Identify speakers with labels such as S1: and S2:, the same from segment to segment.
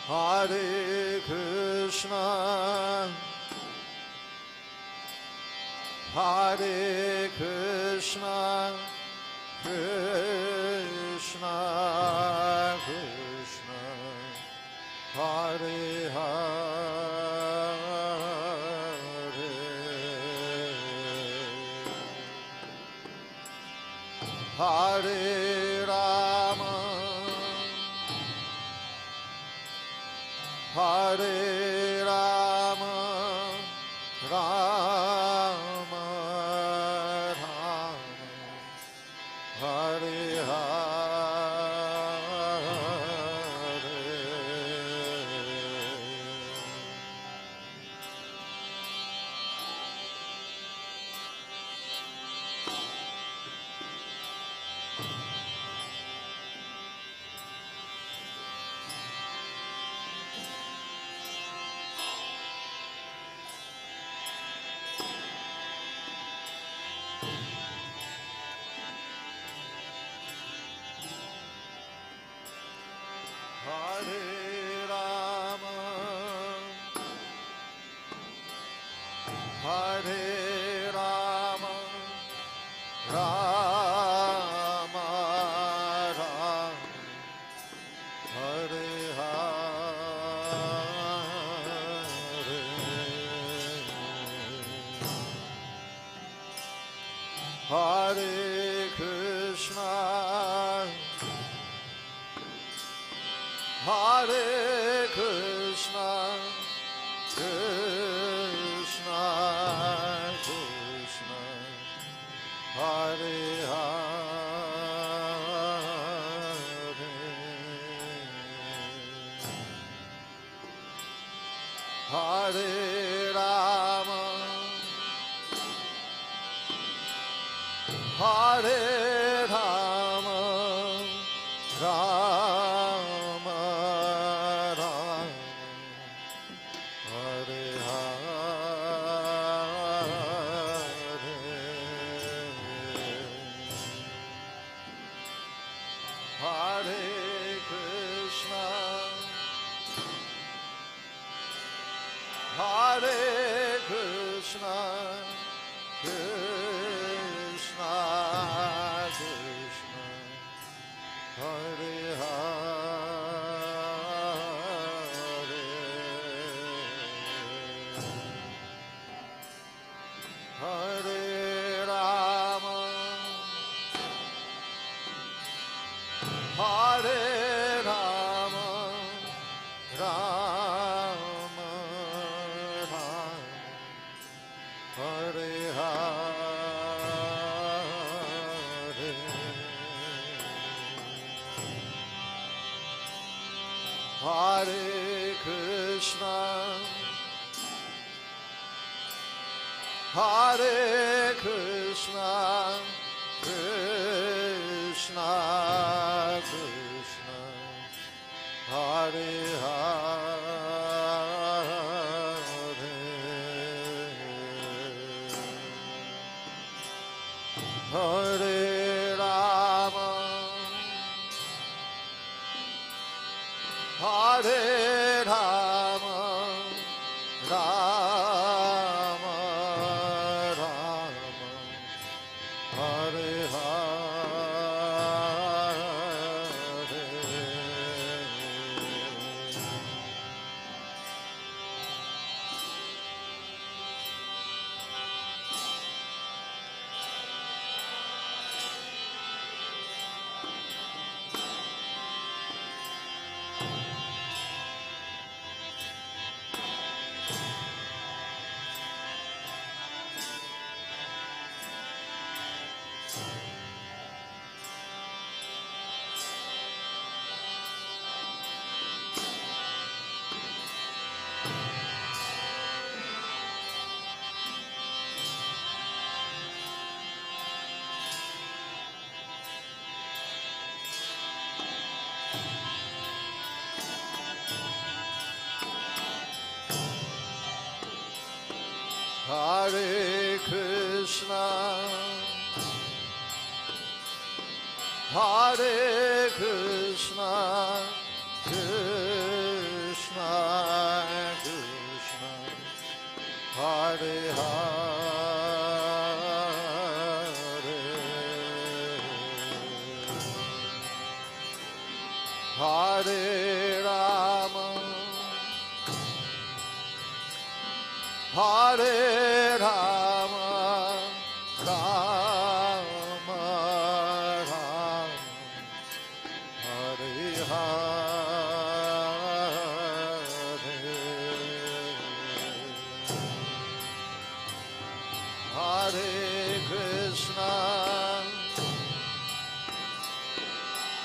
S1: Hare Krishna, Hare Krishna, Krishna Krishna, Hare Hare, Hare Rama, Hare Rama, Rama Rama, Hare Hare, Hare Rama, Hare Rama, Rama Rama, Hare Hare, Hare Krishna, Hare Krishna, Krishna Krishna, Hare Hare, Hare Rama, Hare Rama, Rama Rama, Hare Hare, Hare Krishna, Hare Krishna, Krishna Krishna, Hare Hare, Hare Rama, Hare Rama, Rama Rama, Hare Hare, Hare Krishna, Hare Krishna, Krishna Krishna, Hare Hare, Hare Rama, Hare Rama, Rama Rama, Hare Hare, Hare Krishna, Hare Krishna, Krishna Hare Rama, Hare Rama, Rama Rama, Hare Hare, Hare Krishna,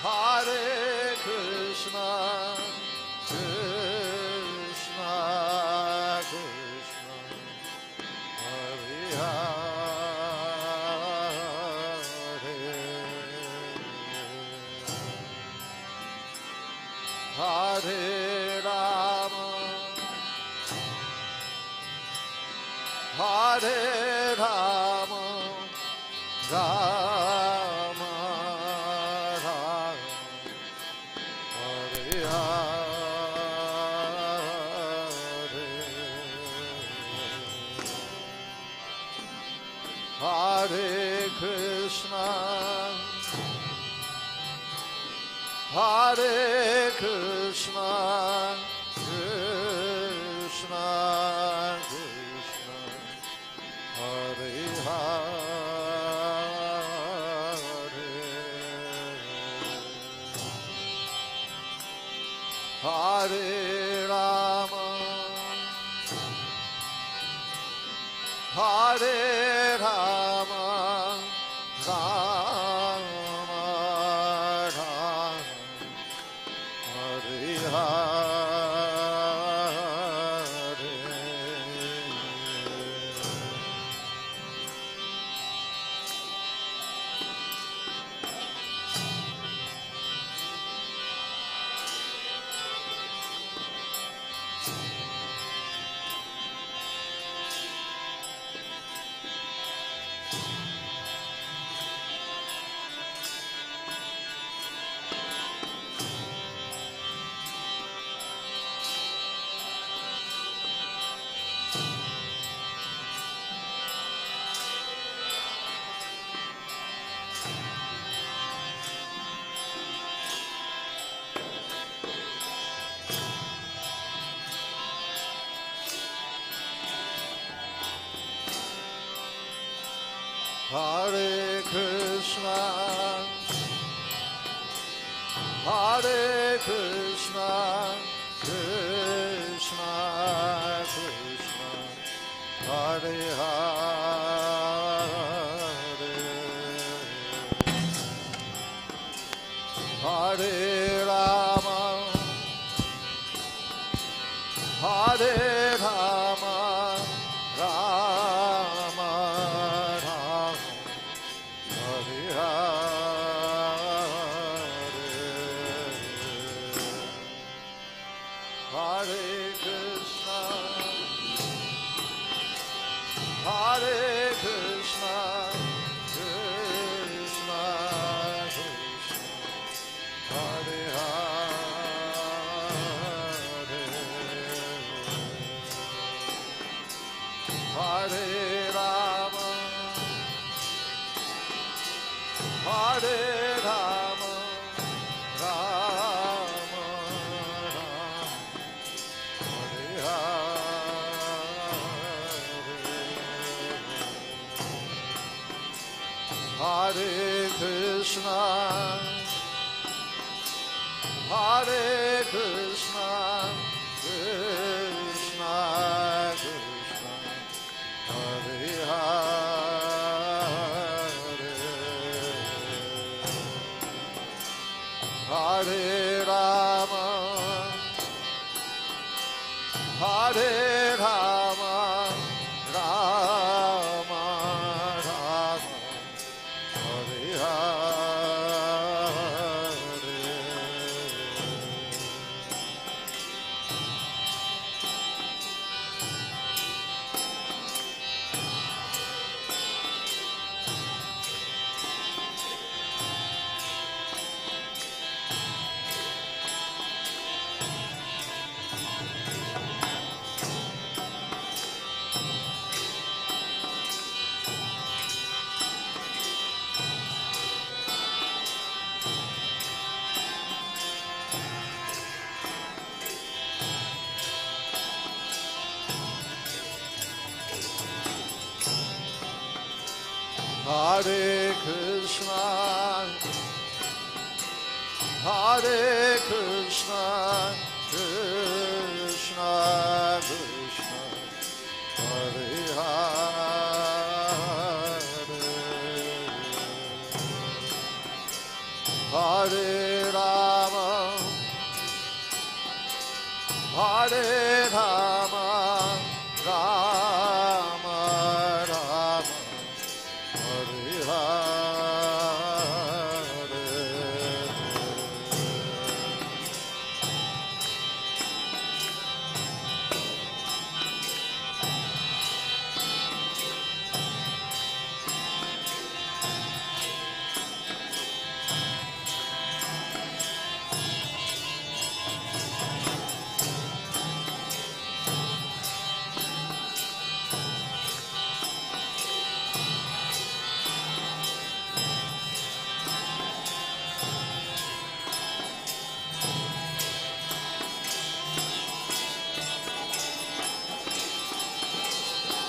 S1: Hare Krishna, Krishna Krishna, Hare Hare, Hare Rama, Hare Rama, Rama Rama, Hare Hare, Hare Krishna, Hare Krishna, Krishna Krishna, Hare Hare, Hare Rama, Hare Rama, Rama Rama, Hare Hare Krishna, Hare Krishna, Krishna Krishna, Hare Hare, Hare Rama, Hare Rama, Rama Rama, Hare Hare, Hare Krishna, Hare Krishna, Krishna Krishna, Hare Hare, Hare Rama, Hare Rama, Rama Rama, Hare Hare, Hare Krishna, Hare Krishna, Krishna Krishna, Hare Hare, Hare Rama, Hare Rama, Rama Rama, Hare Hare, Hare Krishna, Hare Krishna, Krishna Krishna, Hare Hare, Hare Rama, Hare Rama, Rama Rama, Hare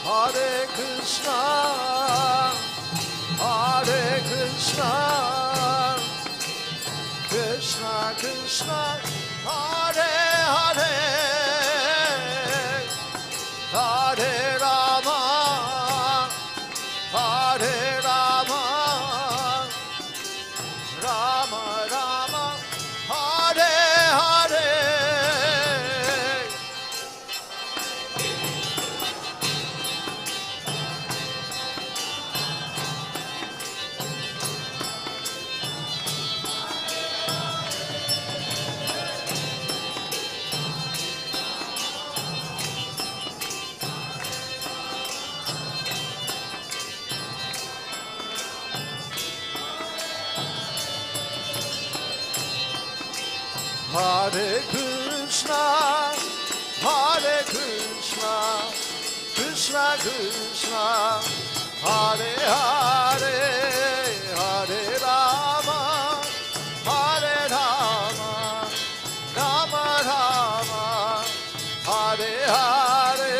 S1: Hare Krishna, Hare Krishna, Krishna Krishna, Hare Hare, Hare Rama, Hare Rama, Rama Rama, Hare Hare. Hare Krishna, Hare Krishna, Krishna Krishna, Hare Hare, Hare Rama, Hare Rama, Rama Rama, Hare Hare.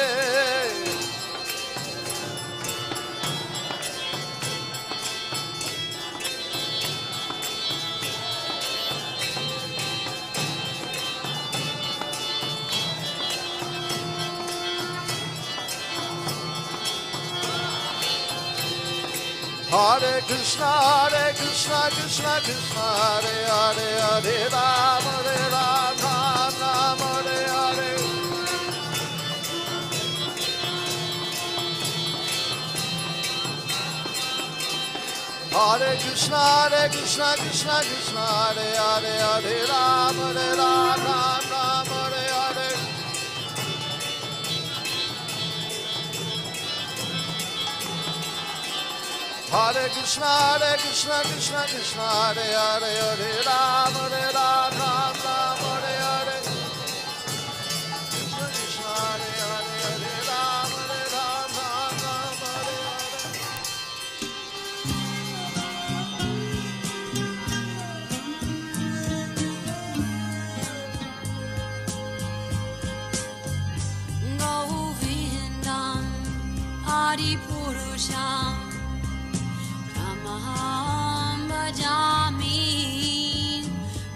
S1: Hare Krishna, Hare Krishna, Krishna Krishna, Hare Hare, Hare Rama, Hare Rama, Rama Hare Hare. Hare Krishna, Hare Krishna, Krishna Krishna, Hare Hare, Hare Rama, Hare Rama, Rama Hare Hare. Hare Krishna, Hare Krishna, Krishna Krishna, Hare Hare, Hare Rama, Hare Rama, Rama Hare Hare. Krishna Krishna, Hare Hare, Hare Rama, Hare Rama, Rama Hare Hare.
S2: Govindam Adipurusham Tamaham Bhajami.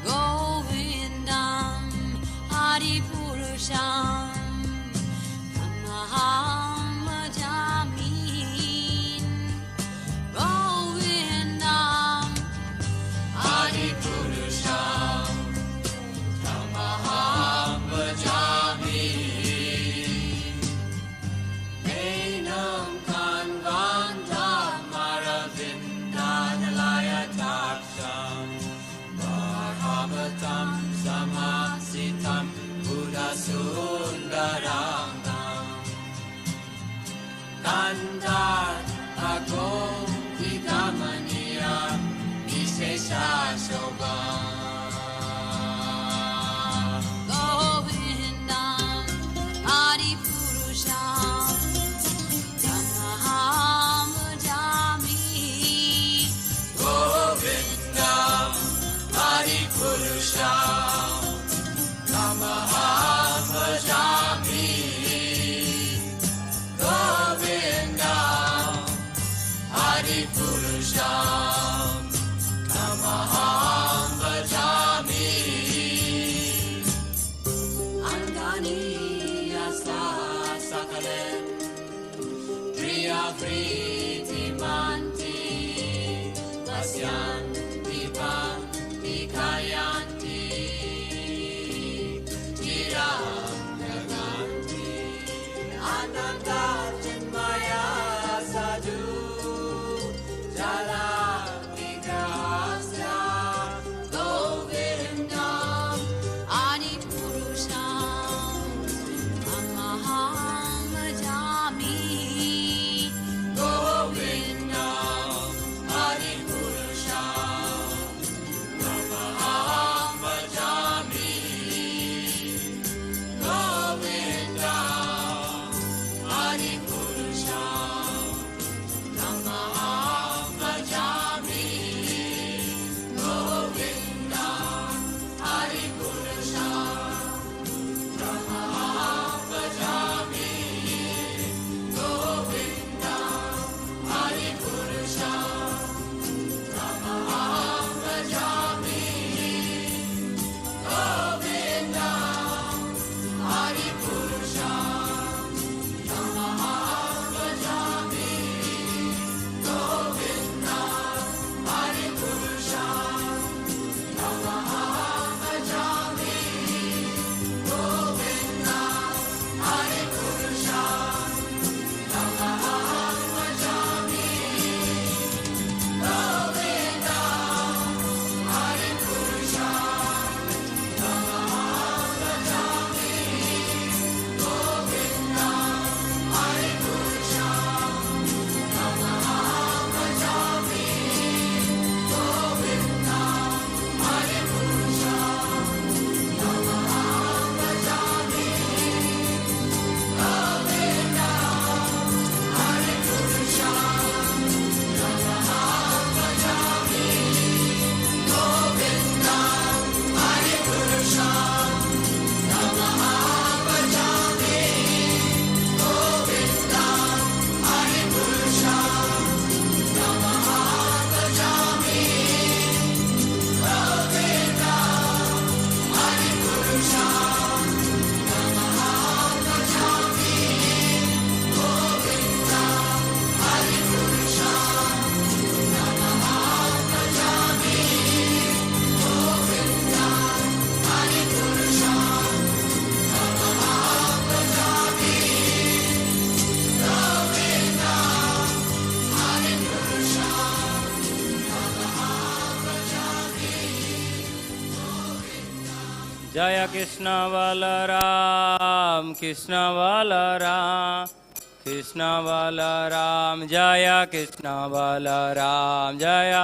S2: Govindam Adipurusham Tamaham Bhajami. Govindam Adipurusham Tamaham Bhajami. Enam Kanvanta
S3: जय कृष्ण बलराम कृष्ण बलराम कृष्ण बलराम जय कृष्ण बलराम जय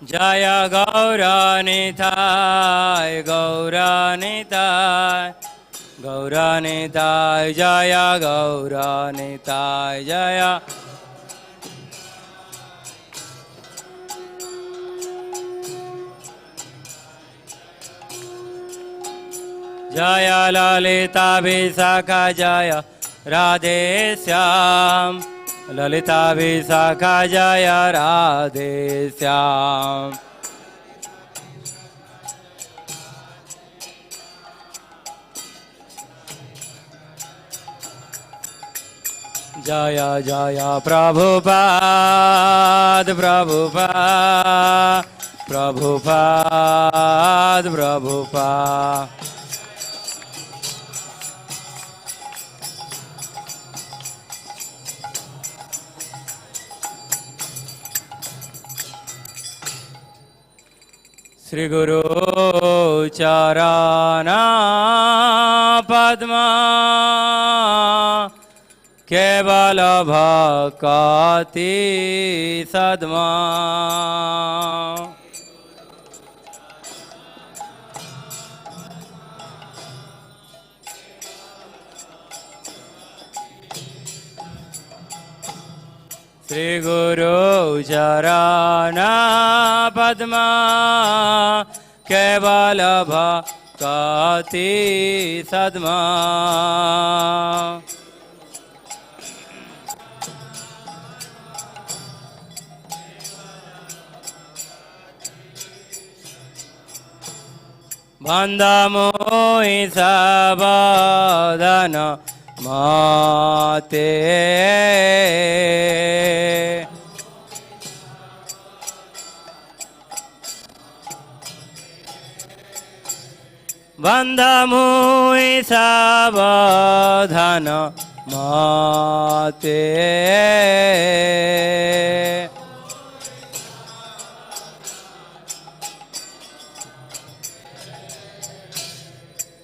S3: जय गौरनिताय गौरनिताय गौरनिताय जय गौरनिताय जय जय ललिता विशाखा जय राधे श्याम ललिता विशाखा जय राधे श्याम जय जय प्रभुपाद प्रभुपाद प्रभुपाद प्रभुपाद श्री गुरु चरणा पद्मा केवल भक्ति सद्मा श्री गुरु चरणा पद्मा केवल भक्ति सद्मा बंधमोहि सबदन माते बंधमोहि सबदन माते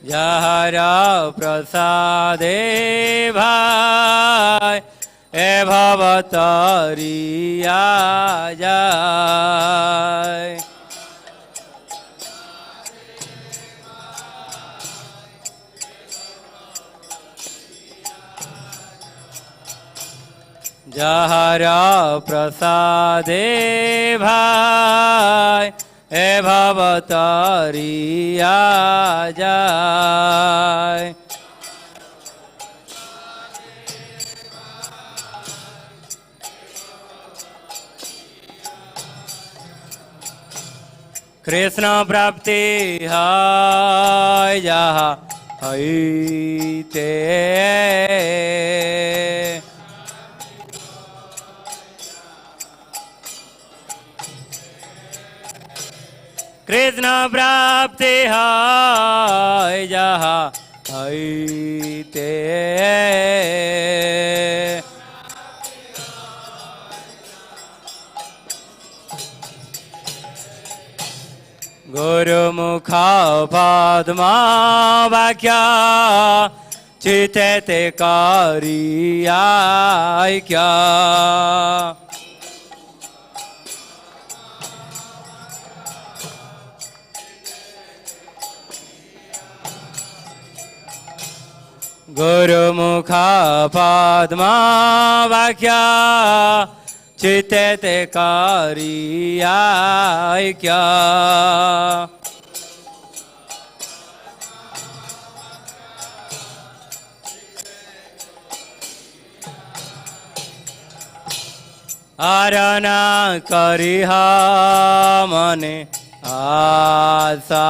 S3: जहरा प्रसादे भाई ए भवतरिया जाय যাহার প্রসাদে ভাই এ ভব তরিয়া যায়। কৃষ্ণ প্রাপ্তি হয় যাহা হইতে কৃষ্ণ প্রাপ্তি হয় যাহা হইতে গুরুমুখ পদ্মা বাক্যা চিতেতে করিয়া গুরুমুখ পদ্মা বাক্যা চিতেতে করিয়া আরনা করিহ মনে আশা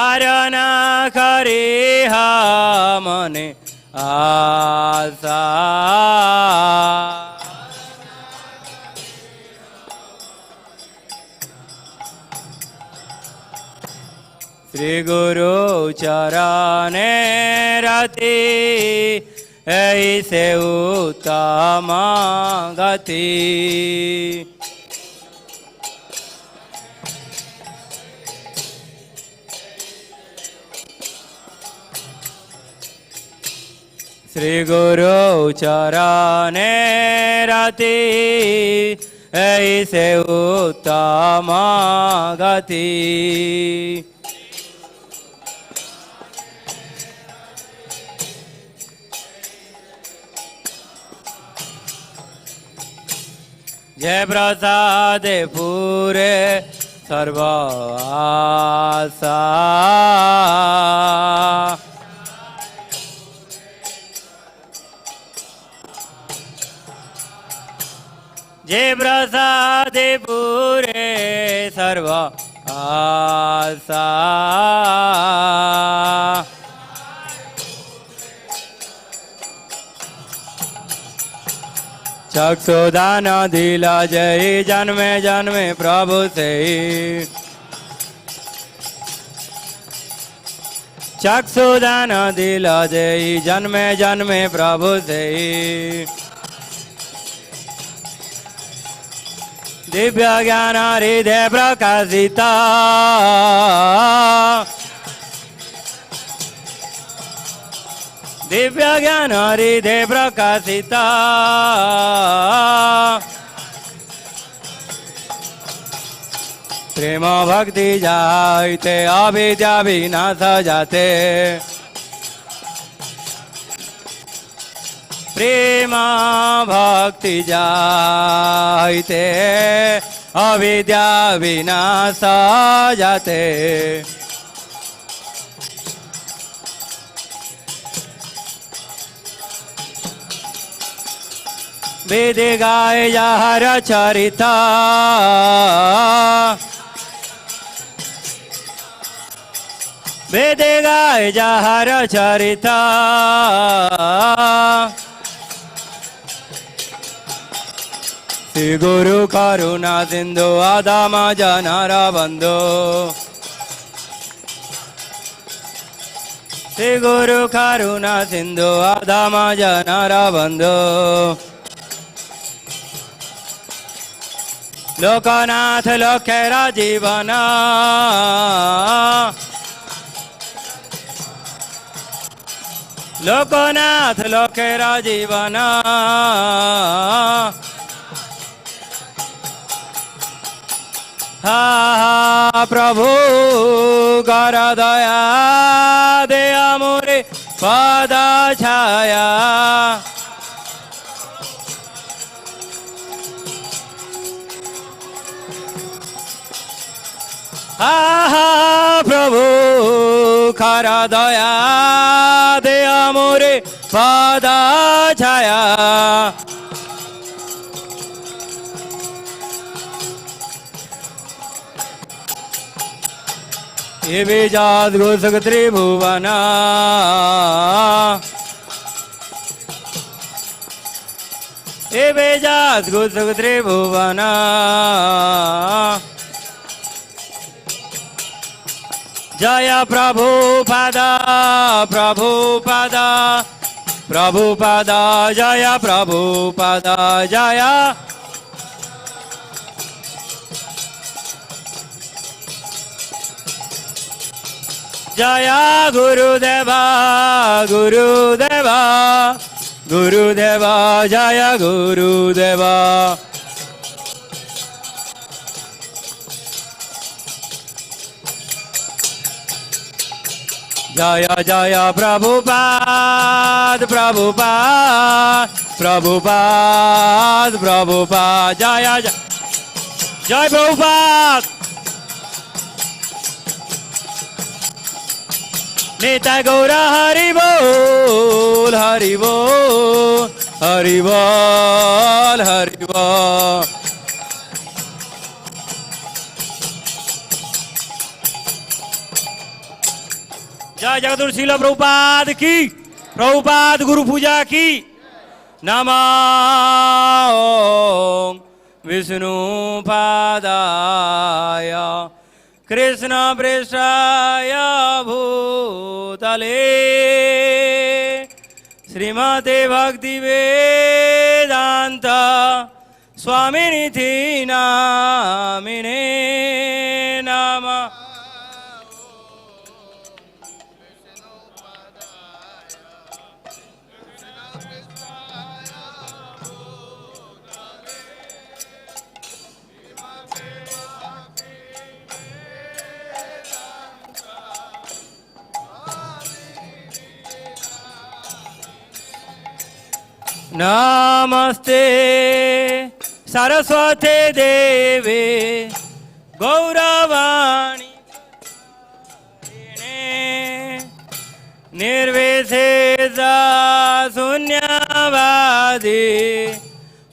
S3: আরনা করিহ মনে আশা শ্রী গুরু চরণে রতি এই সে উত্তম গতি শ্রী গুরু চরণে রতি এই সে উত্তম গতি जय प्रसाद पूरे सर्व आशा जय प्रसाद पूरे सर्व आशा चक्षुदान दिला जय जन्मे जन्मे प्रभु से चक्षुदान दिला जय जन्मे जन्मे प्रभु से दिव्य ज्ञान हृदय प्रकाशिता दिव्य ज्ञान हृदय प्रकाशिता प्रेम भक्ति जाते अविद्या विनाश जाते प्रेम भक्ति जाते अविद्या विनाश जाते वेद गाय जहर चरिता वेद गाय जहर चरिता श्री गुरु करुणा सिंधु आदाम जनर बंधु श्री गुरु करुणा सिंधु आदाम जनर बंधु लोकनाथ लोकेरा जीवन लोकनाथ लोकेरा जीवन हा हा प्रभु कर दया दे मोरे पद छाया हा हा प्रभु कर दया दे मोरे पद छाया ये बेजात घोषक त्रिभुवना ये बेजात घोषक त्रिभुवना जय प्रभुपादा प्रभुपादा प्रभुपादा जय प्रभुपादा जय जय गुरुदेवा गुरुदेवा गुरुदेवा जय गुरुदेवा जय जय प्रभुपाद प्रभुपाद प्रभुपाद प्रभुपाद जय जय जय प्रभुपाद नेता गौरा हरि बोल हरि बोल हरि बोल हरि बोल जय जगदगुरु श्रील प्रभुपाद की प्रभुपाद गुरु पूजा की नमः ओम विष्णु पादाय कृष्ण पृष्ठाय भूतले श्रीमते भक्ति वेदांत स्वामिनिधि नामिने नमः नमस्ते सरस्वती देवे गौरवाणी निर्विशेष शून्यवादी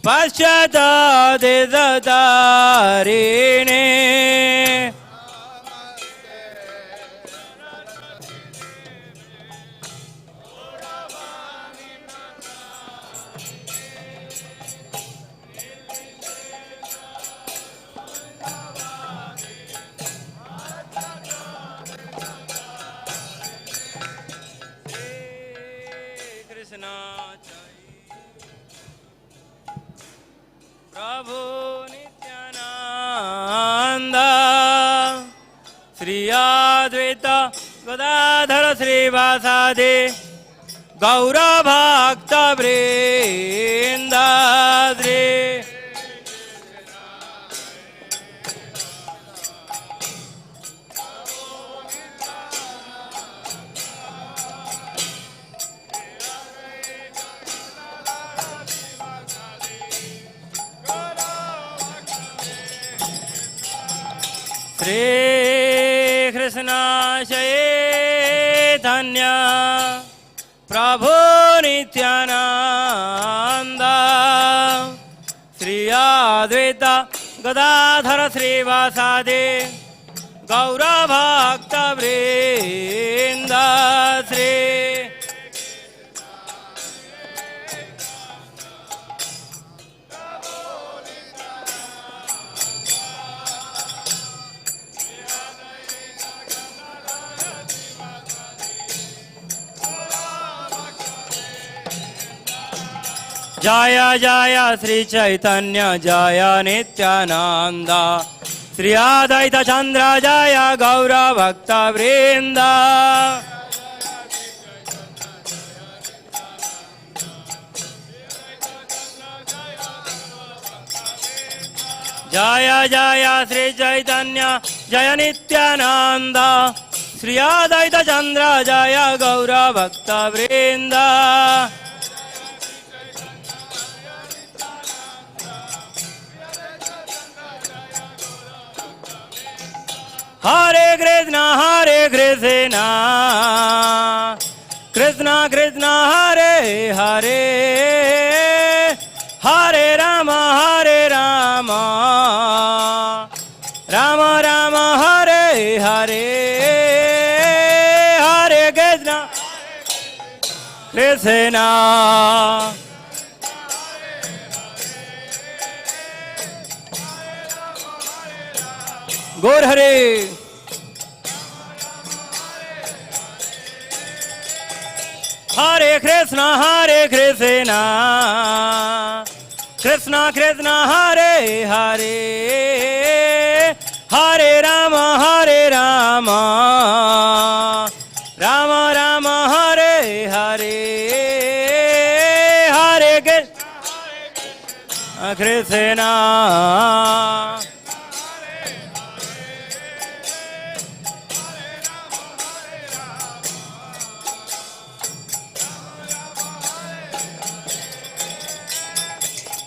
S3: पश्चात देशतारिणे प्रभु नित्यानंद श्री अद्वैत गदाधर श्रीवासादि गौर भक्त वृंद श्री श्री कृष्ण चैतन्य प्रभु नित्यानंद श्री अद्वैत गदाधर श्रीवासादि गौर भक्त वृंद श्री जय जय श्री चैतन्य जय नित्यानंद श्री अद्वैत चंद्र जय गौर भक्त वृंद जय जय श्री चैतन्य जय नित्यानंद श्री अद्वैत चंद्र जय गौर भक्त वृंद हरे कृष्ण कृष्ण कृष्ण हरे हरे हरे राम राम राम हरे हरे हरे कृष्ण कृष्ण गौर हरे हरे कृष्ण कृष्ण कृष्ण हरे हरे हरे राम राम राम हरे हरे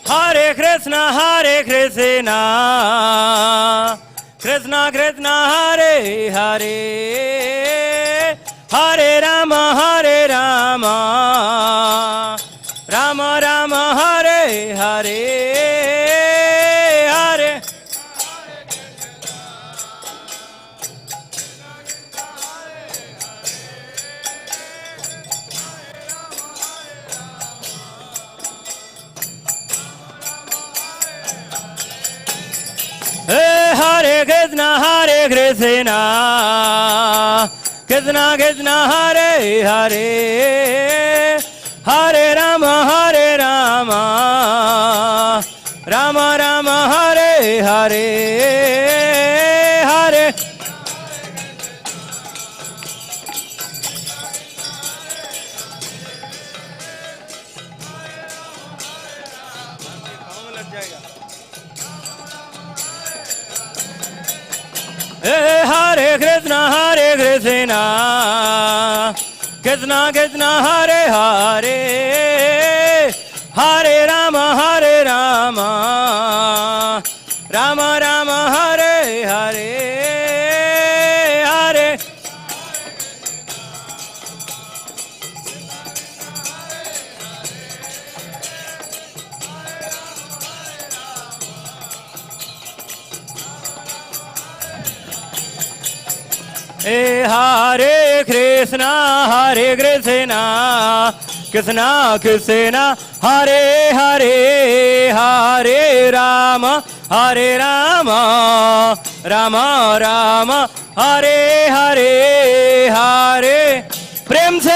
S3: हरे कृष्ण हरे कृष्ण कृष्ण कृष्ण हरे हरे हरे राम राम राम हरे हरे हरे हरे कृष्ण कृष्ण कृष्ण हरे हरे हरे राम राम राम हरे हरे हरे हरे कृष्ण कृष्ण कृष्ण हरे हरे हरे राम राम राम हरे हरे हरे हरे कृष्ण कृष्ण कृष्ण हरे हरे हरे राम राम राम हरे हरे हरे प्रेम से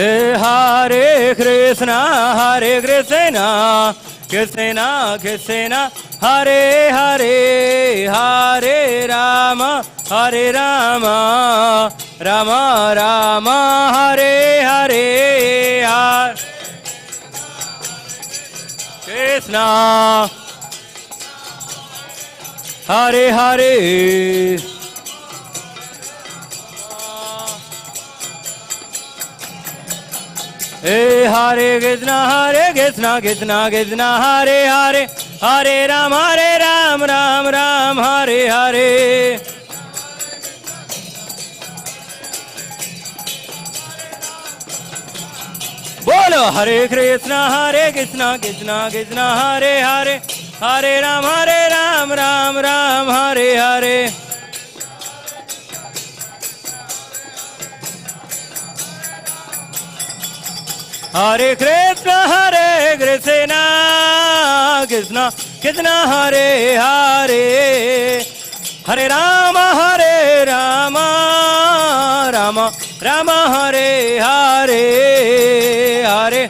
S3: हरे कृष्ण कृष्ण कृष्ण हरे हरे हरे राम राम राम हरे हरे हरे कृष्ण हरे हरे हरे कृष्ण कृष्ण कृष्ण हरे हरे हरे राम राम राम हरे हरे बोलो हरे कृष्ण कृष्ण कृष्ण हरे हरे हरे राम राम राम हरे हरे हरे कृष्ण कृष्ण कृष्ण हरे हरे हरे राम राम राम हरे हरे हरे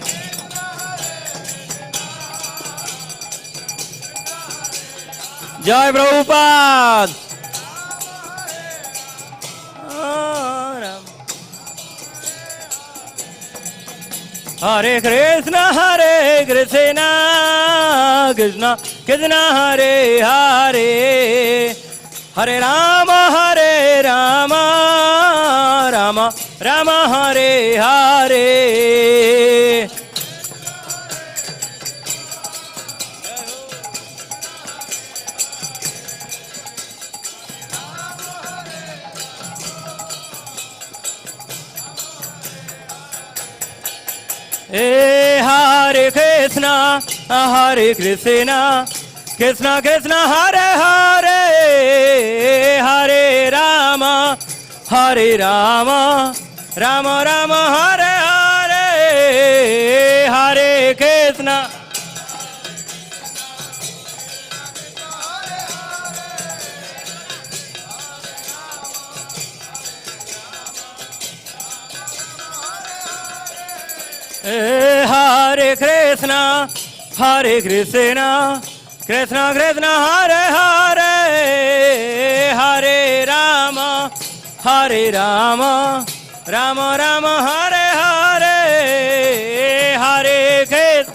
S3: जय Prabhupada. Hare Krishna Krishna Krishna Hare Hare Hare Rama Rama Rama Hare Hare Hare Krishna Krishna Krishna Hare Hare Hare Rama Rama Rama Hare Hare Hare Krishna Hare Krishna Krishna Krishna Hare Hare Hare Rama Rama Rama Hare Hare Hare Krishna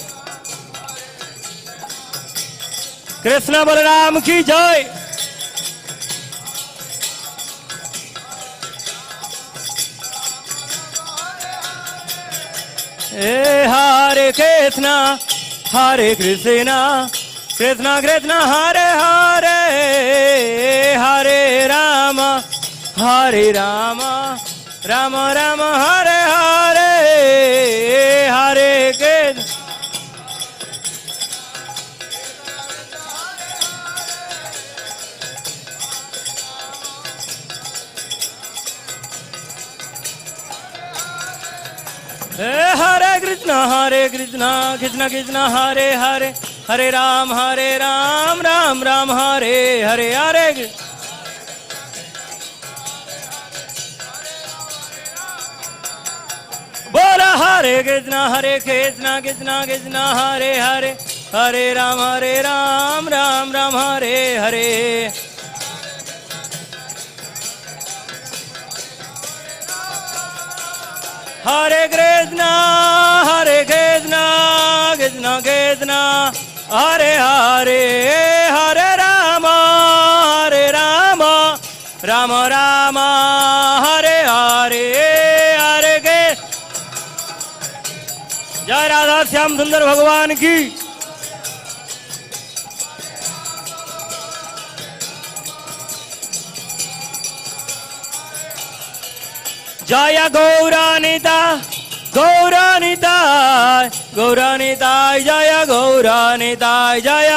S3: Krishna Balaram ki jai Hare Krishna Krishna Krishna Hare Hare Hare Rama Rama Rama Hare Hare Hare Krishna Hare Krishna Krishna Krishna Hare Hare Hare Ram Ram Ram Hare Hare Hare Bola Hare Krishna Krishna Krishna Hare Hare Hare Ram Ram Ram Hare Hare Hare Krishna Krishna Krishna Hare Hare Hare Rama Rama Rama Hare Hare Hare Krishna जय राधा श्याम सुंदर भगवान की जय गौरानिता गौरानिता गौरानिता जय गौरानिता जय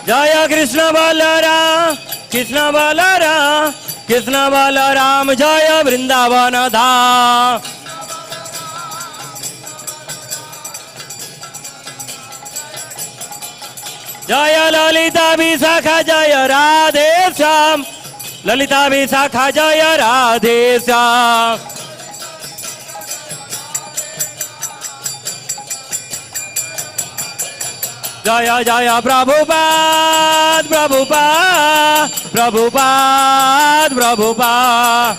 S3: जय कृष्ण बलराम कृष्ण बलराम जय वृंदावन धाम जय ललिता विशाखा जय राधे श्याम ललिता विशाखा जय राधे श्याम जय जय प्रभुपाद प्रभुपाद प्रभुपाद प्रभुपाद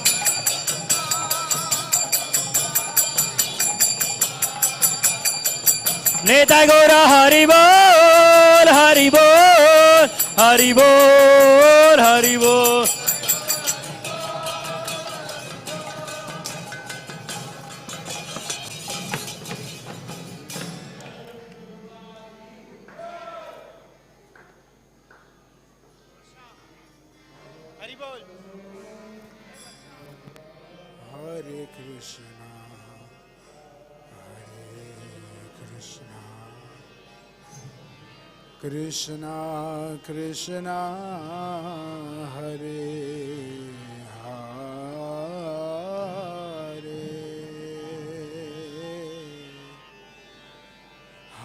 S3: नेता गौर हरि बोल हरि बोल हरि बोल हरि बोल
S1: Hare Krishna Krishna Krishna Hare Hare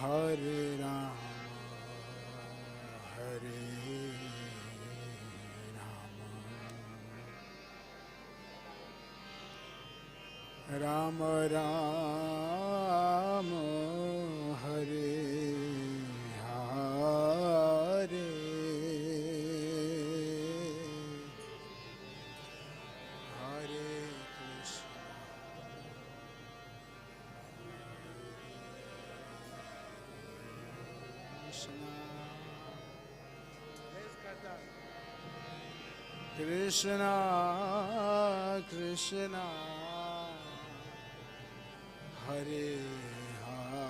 S1: Hare Rama Rama Hare Hare Krishna Krishna Hare Hare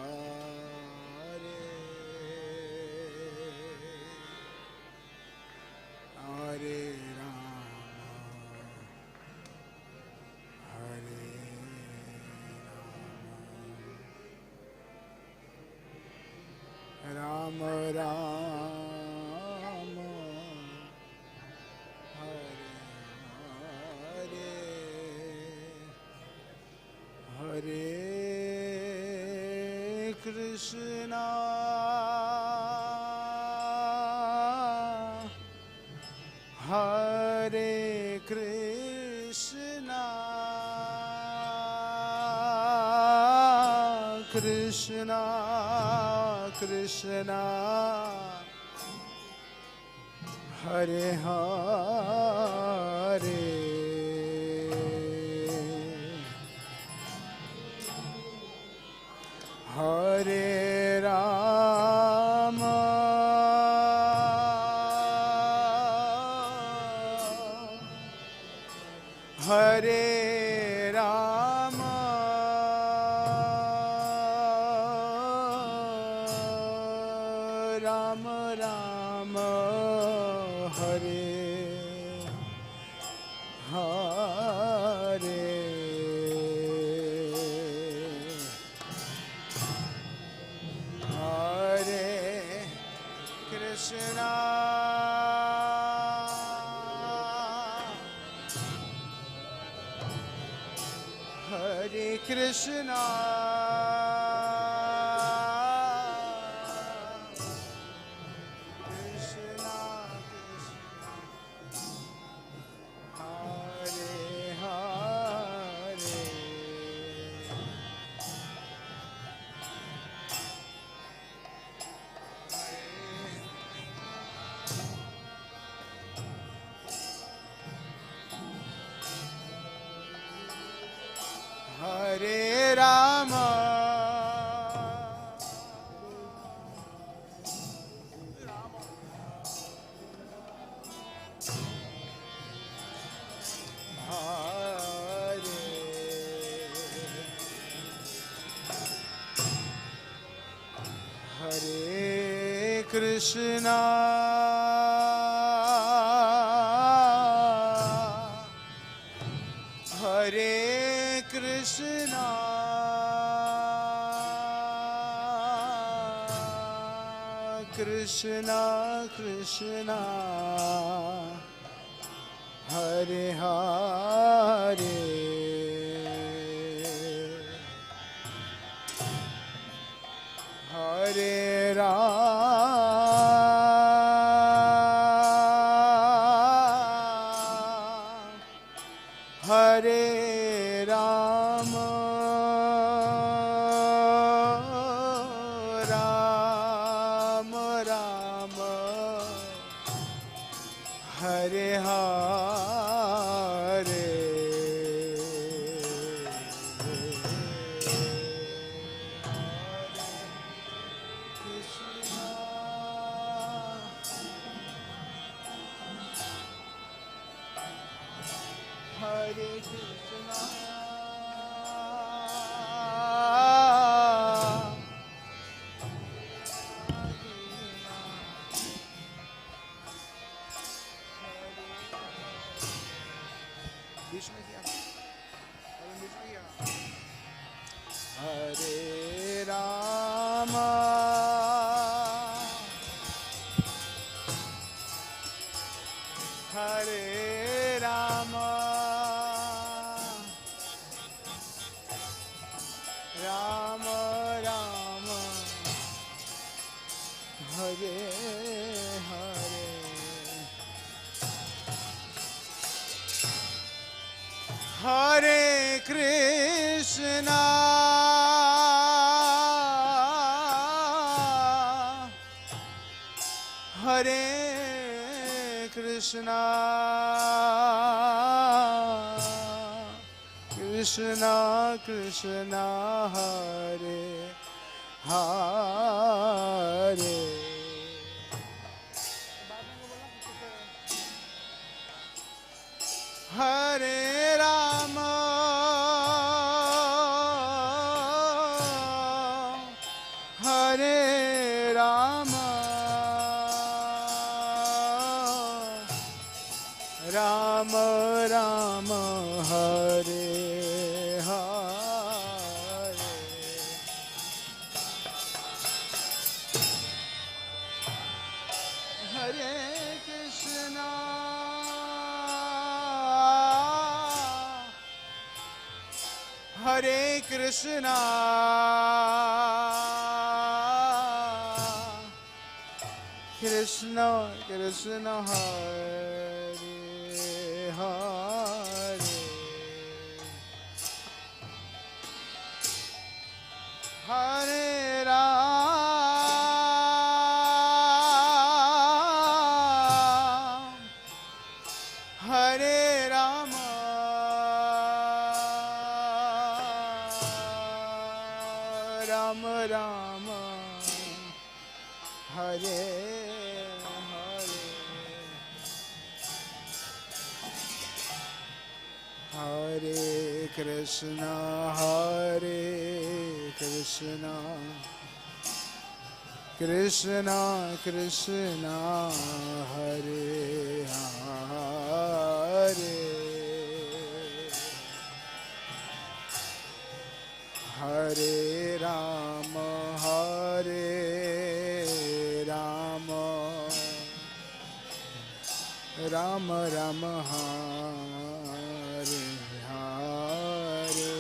S1: Hare Rama Rama Hare Hare Hare Krishna Hare Krishna Krishna Krishna Hare Hare Hare Rama Hare Rama Rama Rama Hare Hare Hare Krishna Hare Krishna Krishna Hare Hare Hare Rama Hare Hare Krishna Hare Krishna Krishna Krishna Hare Hare Hare Ram Hare Ram Ram Ram Hare Hare Hare Krishna Hare Rama Hare Rama Rama Rama Hare Hare Hare Krishna Hare Krishna Krishna Krishna Hare Hare Hare Rama, Hare Rama, Rama Rama, Hare Hare. Hare Krishna, Hare Krishna, Krishna Krishna, Hare Hare, Hare Ram, Hare Rama, Rama Rama, Hare Hare, Hare Krishna, Hare Krishna, Krishna Krishna, Hare Hare, Hare Rama, Hare Rama, Rama Rama, Hare Hare.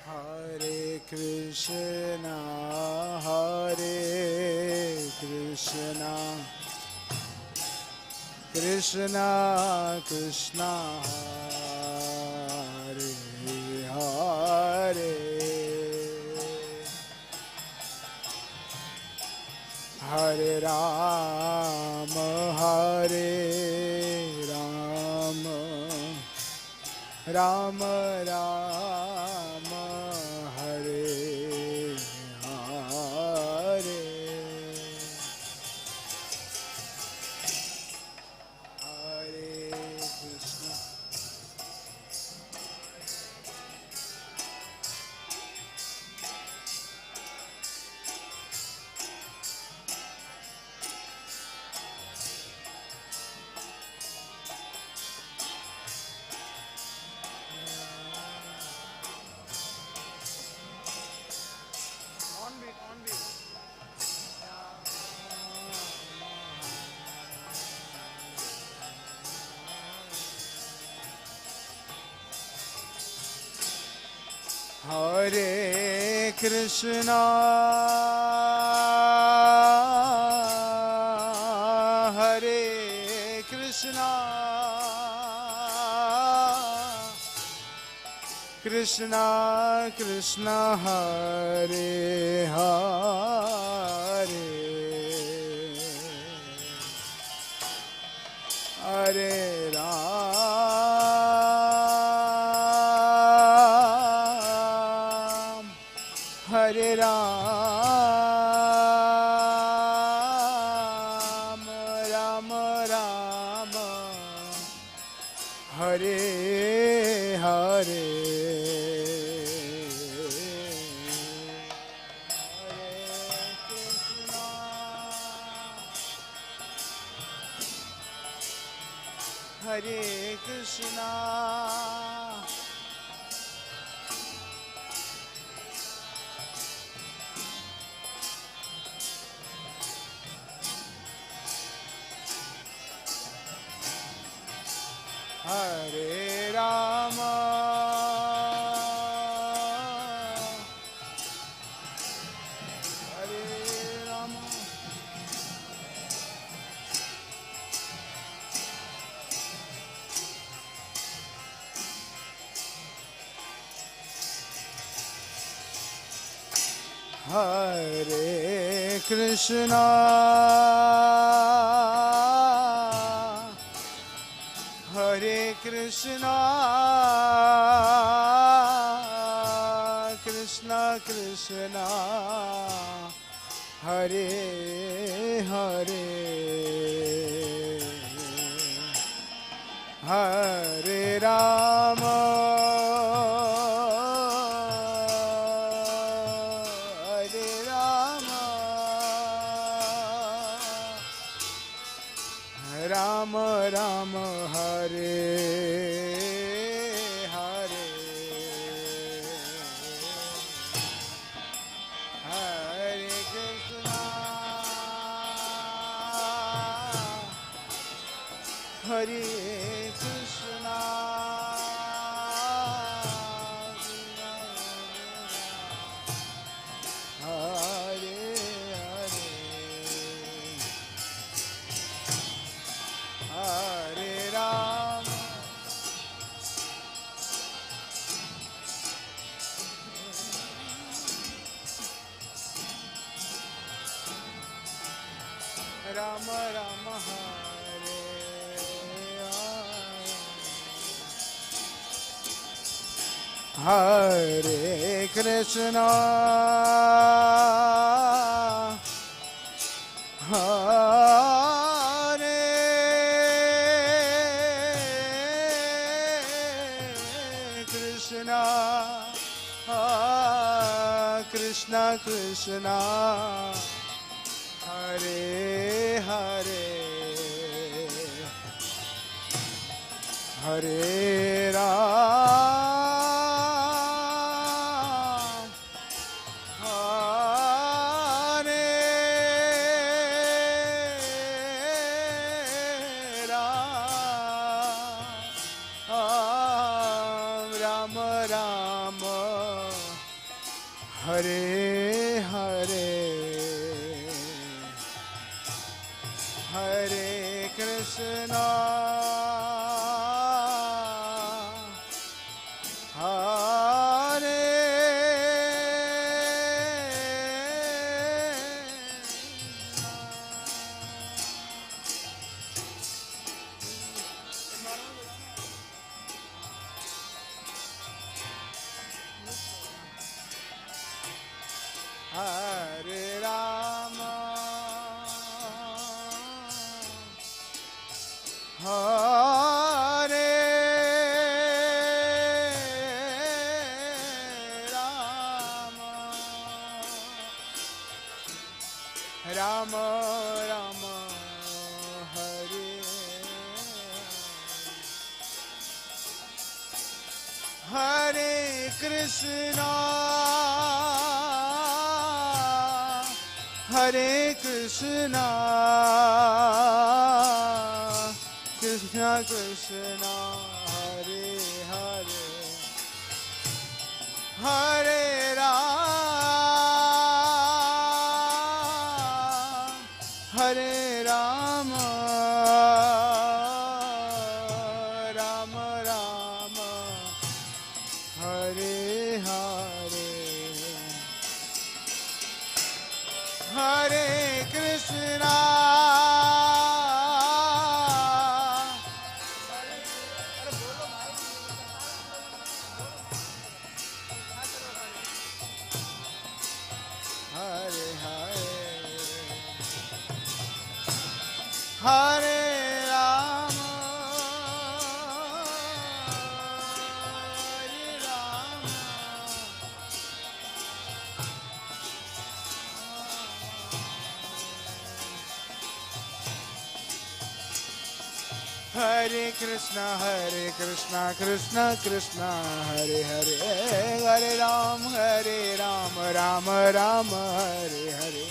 S1: Hare Krishna, Hare Krishna, Krishna Krishna, Hare Hare, Hare Rama, Hare Rama, Rama Rama, Hare Hare, Hare Krishna, Hare Krishna, Hare Krishna, Krishna Krishna, Hare Hare, Hare Ram, Hare Ram, Rama Rama, Hare Hare, Hare Krishna, Hare Rama, Hare Krishna, Hare Krishna, Krishna Krishna, Hare Hare, Hare Rama, Rama Rama, Hare Hare, Hare Krishna, Hare Krishna, Hare Hare Rama, Rama Rama, Hare Hare, Hare Krishna, Hare Krishna, Krishna Krishna, Hare Hare, Hare Ram, Hare Ram, Rama Rama, Hare Hare, Hare Krishna, Hare Hare Rama, Hare Rama, Rama Rama, Hare Hare Krishna, Hare Krishna, Krishna Krishna, Hare Hare, Hare Ram, Hare Rama, Rama Rama, Hare Hare, Hare Krishna, Hare Hare, Hare Rama, Hare Rama, Hare Krishna, Krishna Krishna, Hare Hare, Hare Ram, Rama Rama, Hare Hare.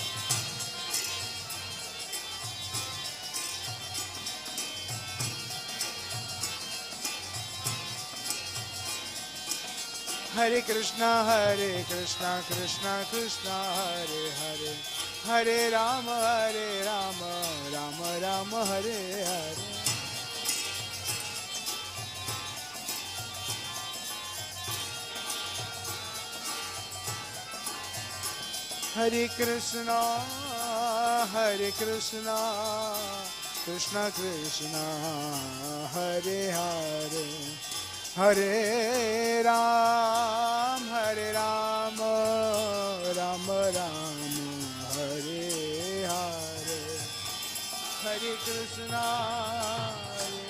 S1: Hare Krishna, Krishna Krishna, Hare Hare, Hare Rama, Rama Rama, Hare Hare. Hare Krishna, Hare Krishna, Krishna Krishna, Hare Hare, Hare Ram, Hare Ram, Ram Ram, Hare Hare, Hare Krishna, Hare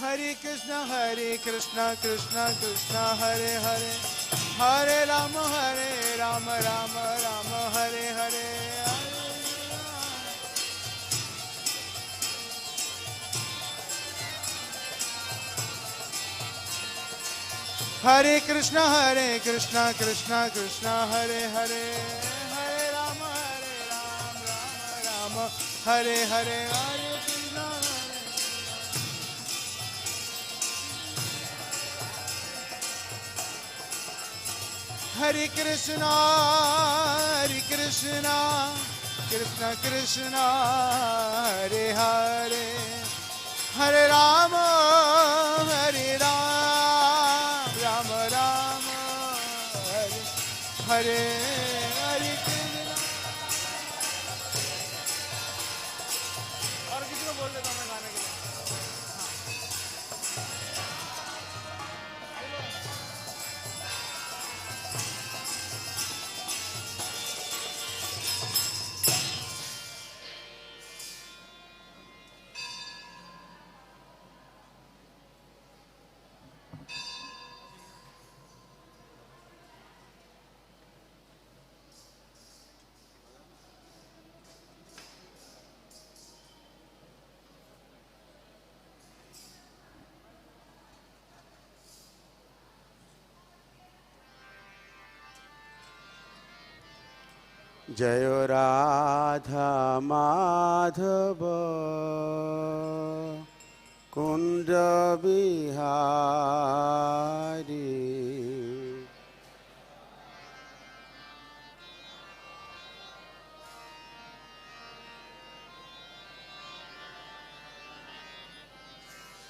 S1: Hare Krishna, Hare Krishna, Krishna Krishna, Hare Hare, Hare Ram, Ram Ram, Hare Hare, Hare Krishna, Krishna Krishna, Hare Hare, Hare Ram, Ram Hare Hare, Hare Krishna. Hare Krishna, Krishna Krishna, Hare Hare, Hare Rama, Ram Ram, Hare Hare Krishna. और किसी को बोल देता हूँ मैं गाने के लिए. जय राधा माधव कुंज बिहारी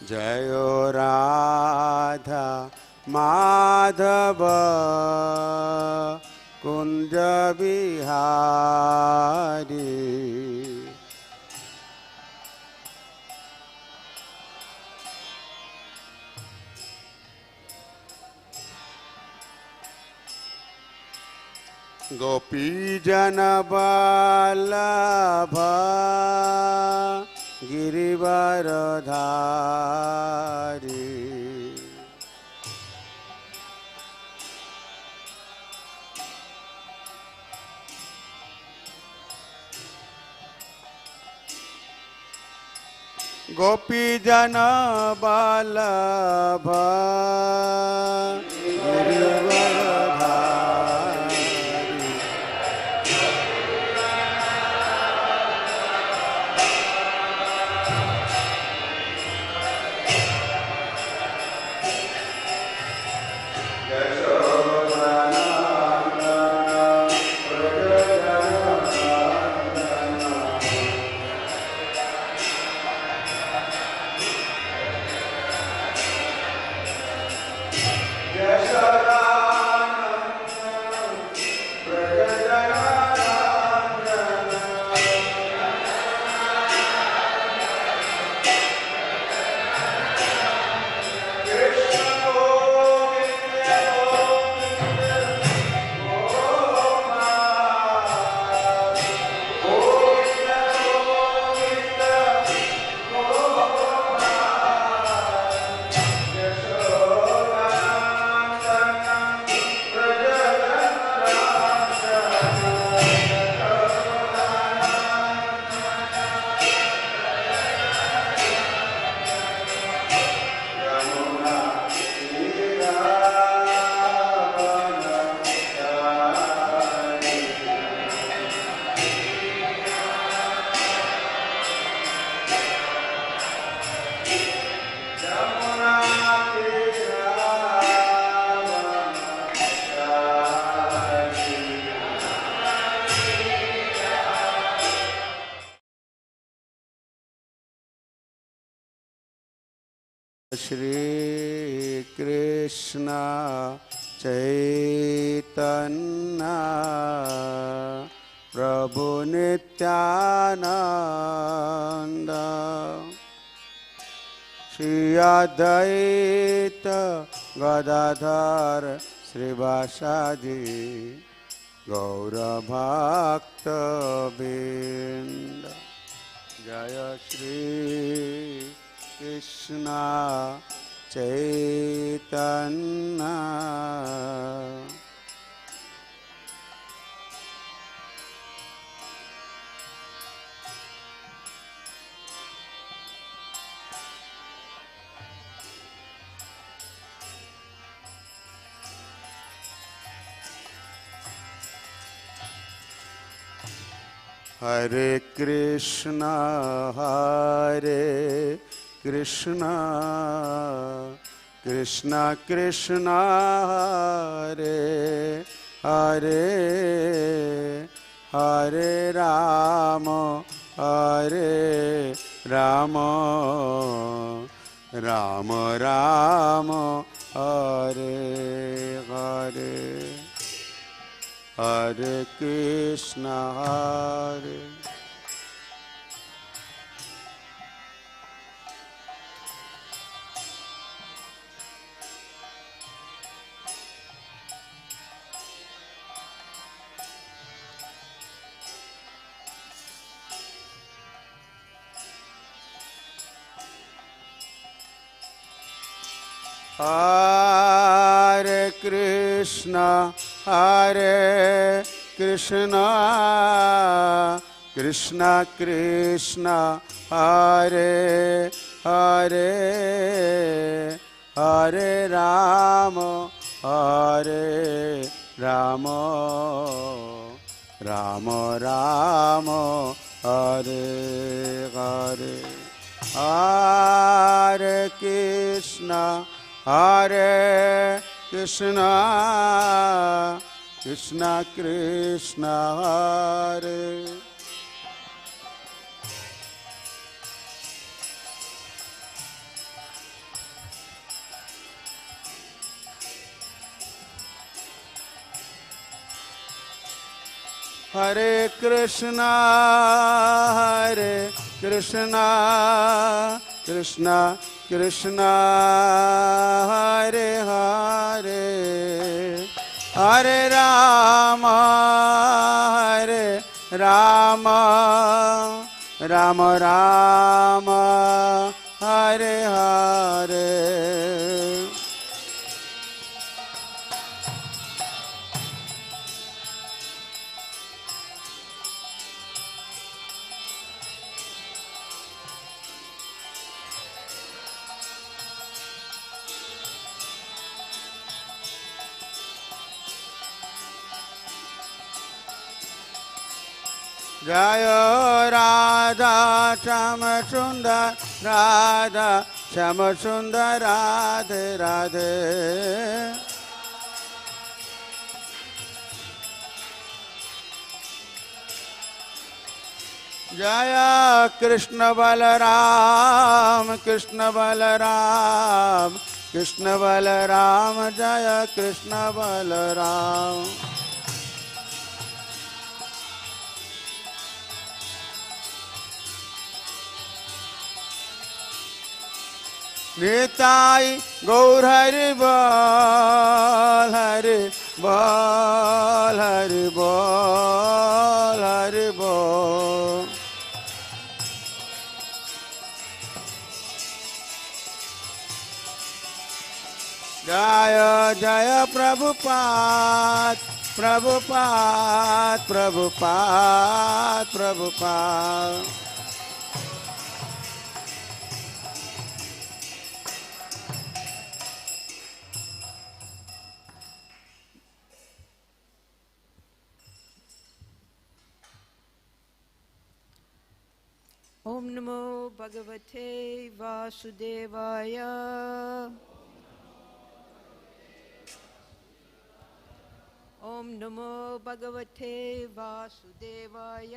S1: जय राधा माधव कुंज बिहारी गोपी जन वल्लभ गिरिवरधारी गोपी जन वल्लभ गिरिवरधारी श्री कृष्ण चैतन्य प्रभु नित्यानंद श्री अद्वैत गदाधर श्रीवासादि गौरभक्तवृंद जय श्री कृष्ण चैतन्य हरे कृष्ण कृष्ण कृष्ण हरे हरे हरे राम राम राम हरे हरे हरे कृष्ण हरे हरे कृष्ण कृष्ण कृष्ण हरे हरे हरे राम राम राम हरे हरे हरे कृष्ण कृष्ण कृष्ण हरे हरे कृष्ण कृष्ण कृष्ण हरे हरे हरे राम राम राम हरे हरे जय राधा श्याम सुंदर राधा श्याम सुंदर राधे राधे जय कृष्ण बलराम जय कृष्ण बलराम निताई गौर हरि बोल हरि बोल हरि बोल हरि बोल जय जय प्रभुपाद प्रभुपाद प्रभुपाद प्रभुपाद
S4: ओम नमो भगवते वासुदेवाय। ओम नमो भगवते वासुदेवाय।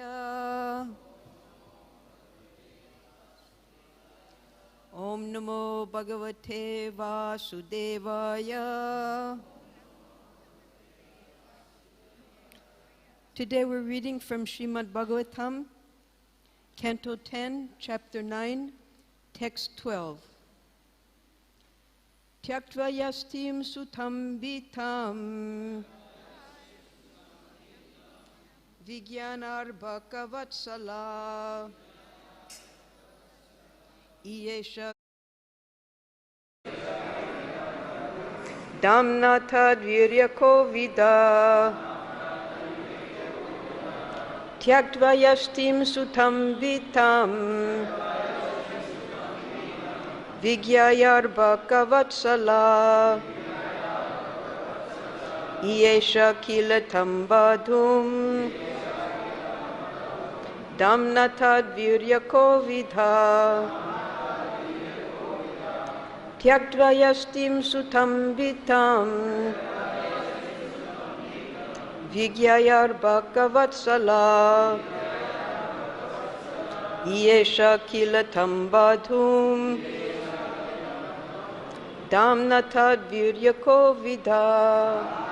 S4: Om Namo Bhagavate Vasudevaya. Today we're reading from Srimad Bhagavatam, Canto 10, Chapter 9, Text 12. Tyaktva yastim sutam vitam Vijnanarbhakavatsala Iyesha Damnatad Viryako Vida Tyaktva yastim sutam vitam Vijnayarbhakavatsala Iyesha kilatam badhum Damnatad viryako vidha Tyaktva yastim sutam vitam Vijnayarbhakavatsala Iyesha kilatam badhum Damnatad viryako vidha.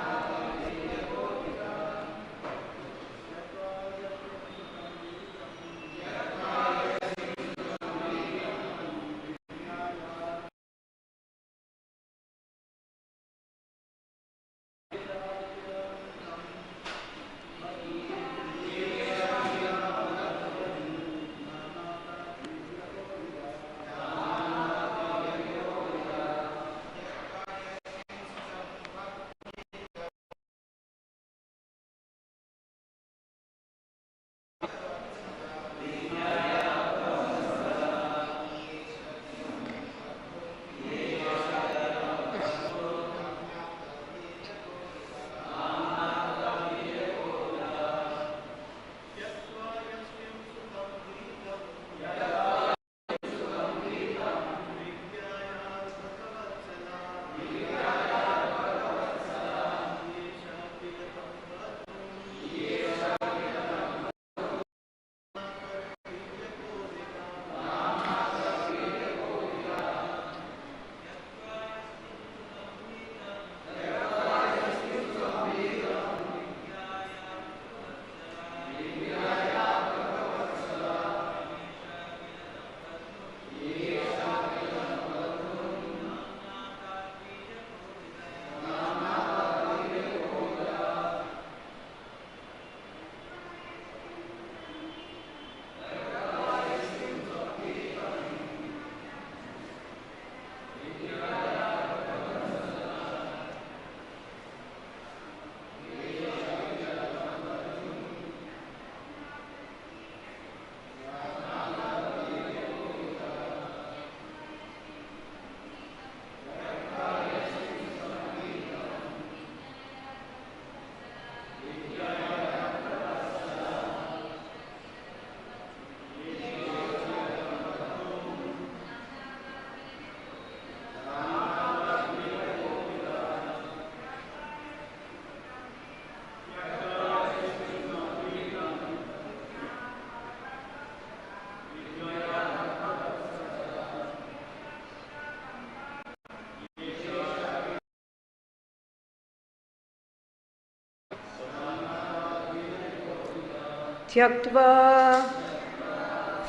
S4: Tyaktva,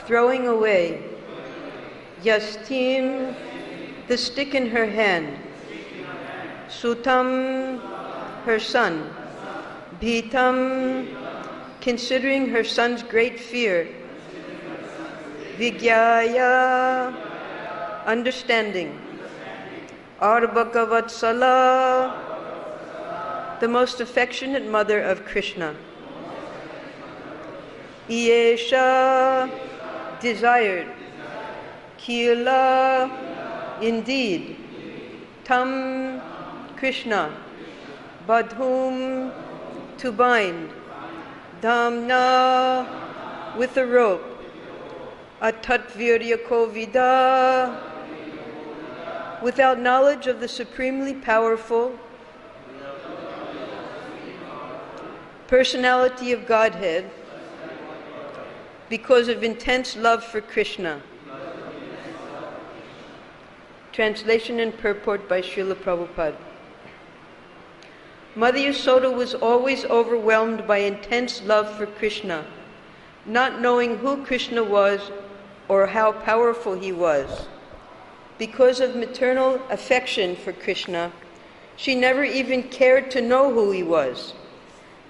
S4: throwing away. Yastim, the stick in her hand. Sutam, her son. Bhitam, considering her son's great fear. Vijnaya, understanding. Arbhakavatsala, the most affectionate mother of Krishna. Iyesha, desired. Kila, indeed. Tam, Krishna. Badhum, to bind. Damna, with a rope. Atatviryako vida, without knowledge of the supremely powerful personality of Godhead, because of intense love for Krishna. Translation and purport by Srila Prabhupada. Mother Yasoda was always overwhelmed by intense love for Krishna, not knowing who Krishna was or how powerful he was. Because of maternal affection for Krishna, she never even cared to know who he was.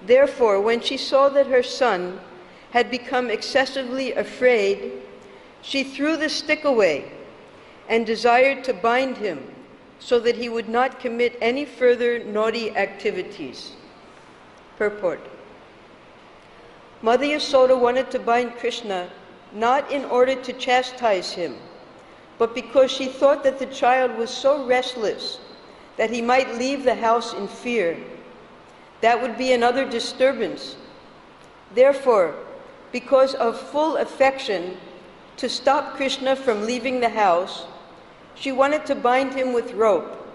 S4: Therefore, when she saw that her son had become excessively afraid, she threw the stick away and desired to bind him so that he would not commit any further naughty activities. Purport. Mother Yasoda wanted to bind Krishna not in order to chastise him, but because she thought that the child was so restless that he might leave the house in fear. That would be another disturbance. Therefore, because of full affection, to stop Krishna from leaving the house, she wanted to bind him with rope.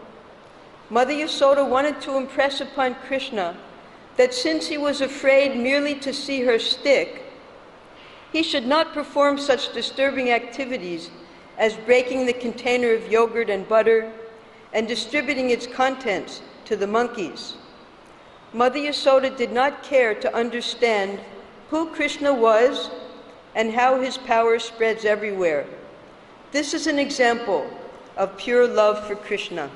S4: Mother Yasoda wanted to impress upon Krishna that since he was afraid merely to see her stick, he should not perform such disturbing activities as breaking the container of yogurt and butter and distributing its contents to the monkeys. Mother Yasoda did not care to understand who Krishna was and how his power spreads everywhere. This is an example of pure love for Krishna.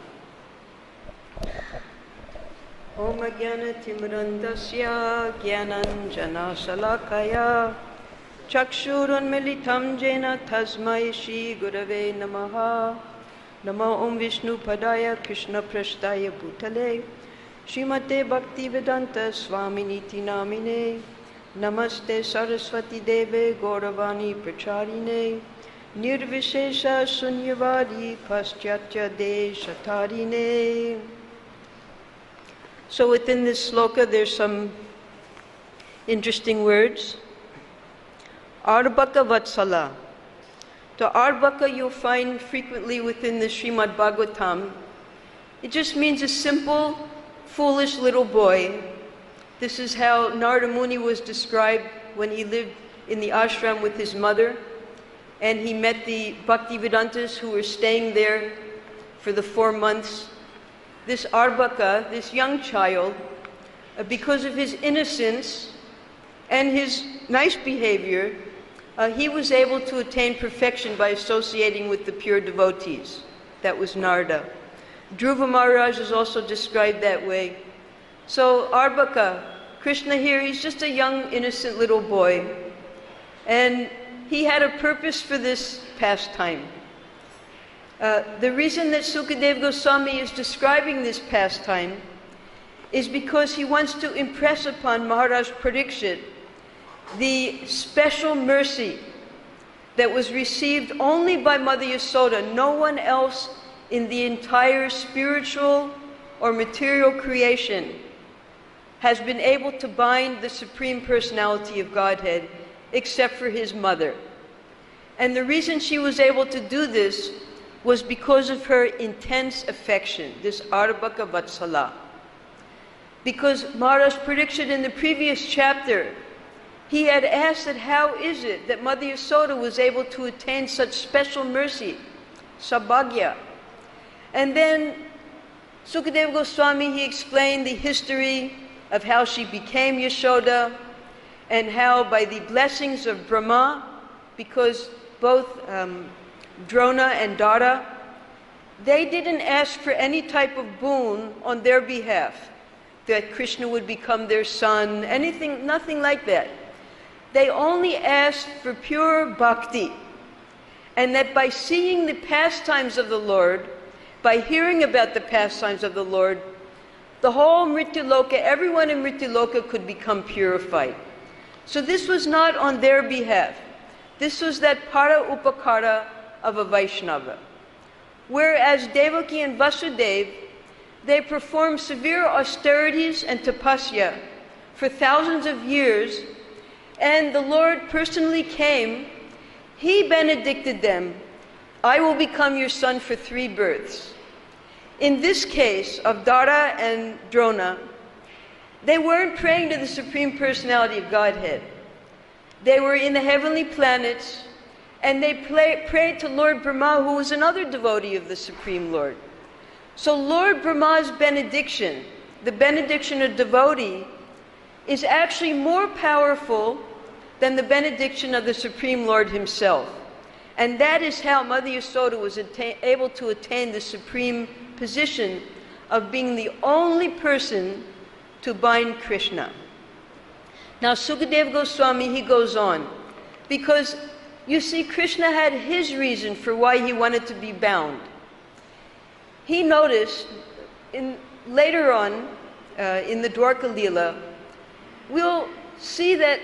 S4: Om Jnana Timrandasya Jnananjana Salakaya Chakshurunmilitam Jena Tasmai Shri Gurave Namaha. Namo Om Vishnu Padaya Krishna Prashtaya Bhutale Srimate Bhakti-Vedanta Swaminiti Namine Namaste Saraswati Deve Gauravani Pracharine Nirvishesha Sunyavadi Paschatya Deshatarine. So within this sloka there's some interesting words. Arbaka Vatsala. The Arbaka you'll find frequently within the Srimad Bhagavatam. It just means a simple, foolish little boy. This is how Narada Muni was described when he lived in the ashram with his mother, and he met the Bhakti-Vedantas who were staying there for the 4 months. This Arbaka, this young child, because of his innocence and his nice behavior, he was able to attain perfection by associating with the pure devotees. That was Narada. Dhruva Maharaj is also described that way. So Arbaka, Krishna here, he's just a young, innocent little boy. And he had a purpose for this pastime. The reason that Sukadeva Goswami is describing this pastime is because he wants to impress upon Maharaj Parikshit the special mercy that was received only by Mother Yasoda. No one else in the entire spiritual or material creation has been able to bind the Supreme Personality of Godhead except for his mother. And the reason she was able to do this was because of her intense affection, this Arbaka Vatsala. Because Maharaj Parikshit in the previous chapter, he had asked that how is it that Mother Yasoda was able to attain such special mercy, sabhagya. And then Sukadeva Goswami, he explained the history of how she became Yashoda and how by the blessings of Brahma, because both Drona and Dara, they didn't ask for any type of boon on their behalf, that Krishna would become their son, anything, nothing like that. They only asked for pure bhakti, and that by seeing the pastimes of the Lord, by hearing about the pastimes of the Lord, the whole Mrityuloka, everyone in Mrityuloka could become purified. So this was not on their behalf. This was that para upakara of a Vaishnava. Whereas Devaki and Vasudeva, they performed severe austerities and tapasya for thousands of years, and the Lord personally came. He benedicted them. I will become your son for 3 births. In this case of Dara and Drona, they weren't praying to the Supreme Personality of Godhead. They were in the heavenly planets, and they prayed to Lord Brahma, who was another devotee of the Supreme Lord. So Lord Brahma's benediction, the benediction of devotee, is actually more powerful than the benediction of the Supreme Lord himself. And that is how Mother Yasoda was able to attain the supreme position of being the only person to bind Krishna. Now Sukadeva Goswami, he goes on, because you see, Krishna had his reason for why he wanted to be bound. He noticed, later on in the Dwarka Leela, we'll see that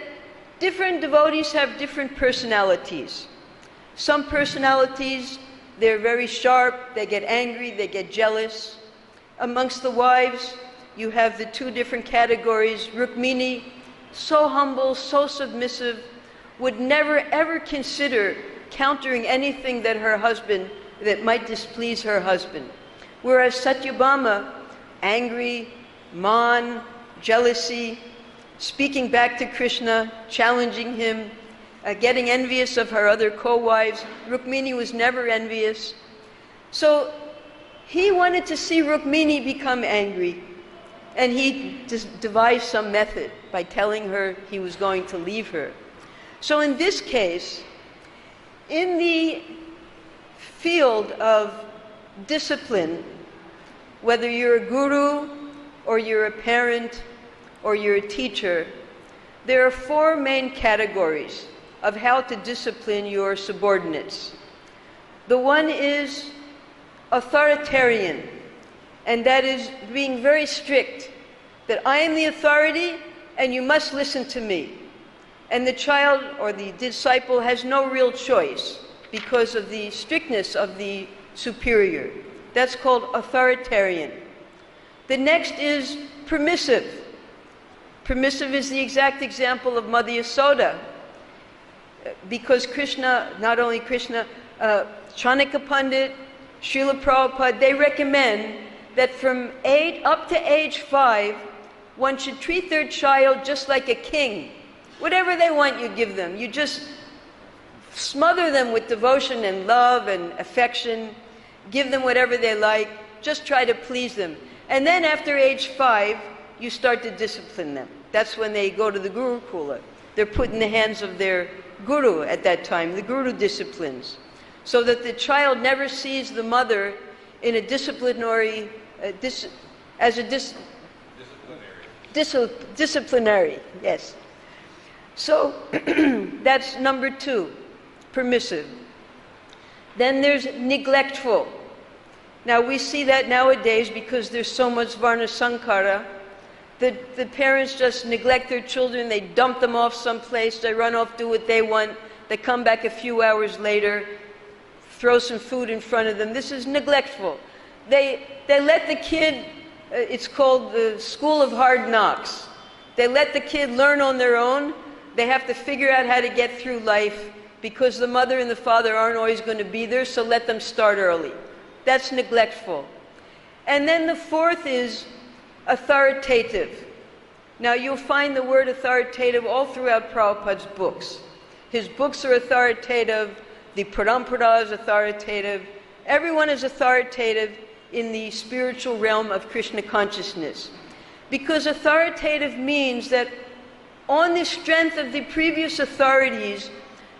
S4: different devotees have different personalities. Some personalities, they're very sharp, they get angry, they get jealous. Amongst the wives, you have the two different categories. Rukmini, so humble, so submissive, would never ever consider countering anything that might displease her husband. Whereas Satyabhama, angry, man, jealousy, speaking back to Krishna, challenging him, getting envious of her other co-wives. Rukmini was never envious. So he wanted to see Rukmini become angry, and he devised some method by telling her he was going to leave her. So in this case, in the field of discipline, whether you're a guru or you're a parent or you're a teacher, there are four main categories of how to discipline your subordinates. The one is authoritarian, and that is being very strict, that I am the authority and you must listen to me. And the child or the disciple has no real choice because of the strictness of the superior. That's called authoritarian. The next is permissive. Permissive is the exact example of Mother Yasoda. Because Krishna, not only Krishna, Chanakya Pandit, Srila Prabhupada, they recommend that from up to age 5, one should treat their child just like a king. Whatever they want, you give them. You just smother them with devotion and love and affection. Give them whatever they like. Just try to please them. And then after age 5, you start to discipline them. That's when they go to the Gurukula. They're put in the hands of their guru at that time. The guru disciplines. So that the child never sees the mother in a disciplinary, disciplinary, yes. So that's number 2, permissive. Then there's neglectful. Now we see that nowadays because there's so much Varna Sankara. The parents just neglect their children, they dump them off someplace, they run off, do what they want, they come back a few hours later, throw some food in front of them. This is neglectful. They let the kid, it's called the school of hard knocks. They let the kid learn on their own. They have to figure out how to get through life because the mother and the father aren't always going to be there, so let them start early. That's neglectful. And then the fourth is authoritative. Now you'll find the word authoritative all throughout Prabhupada's books. His books are authoritative, the Parampara is authoritative, everyone is authoritative in the spiritual realm of Krishna consciousness. Because authoritative means that on the strength of the previous authorities,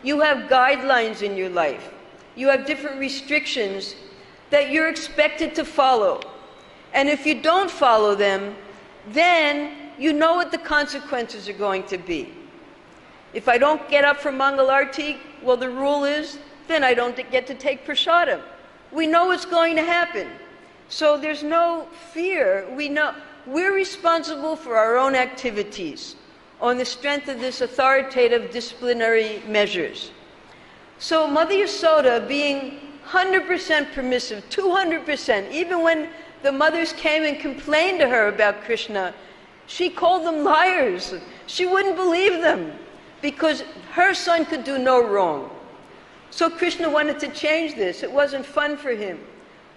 S4: you have guidelines in your life. You have different restrictions that you're expected to follow. And if you don't follow them, then you know what the consequences are going to be. If I don't get up for Mangalarti, well, the rule is, then I don't get to take prasadam. We know what's going to happen. So there's no fear. We know we're responsible for our own activities on the strength of this authoritative disciplinary measures. So Mother Yasoda, being 100% permissive, 200%, even when the mothers came and complained to her about Krishna, she called them liars. She wouldn't believe them because her son could do no wrong. So Krishna wanted to change this. It wasn't fun for him.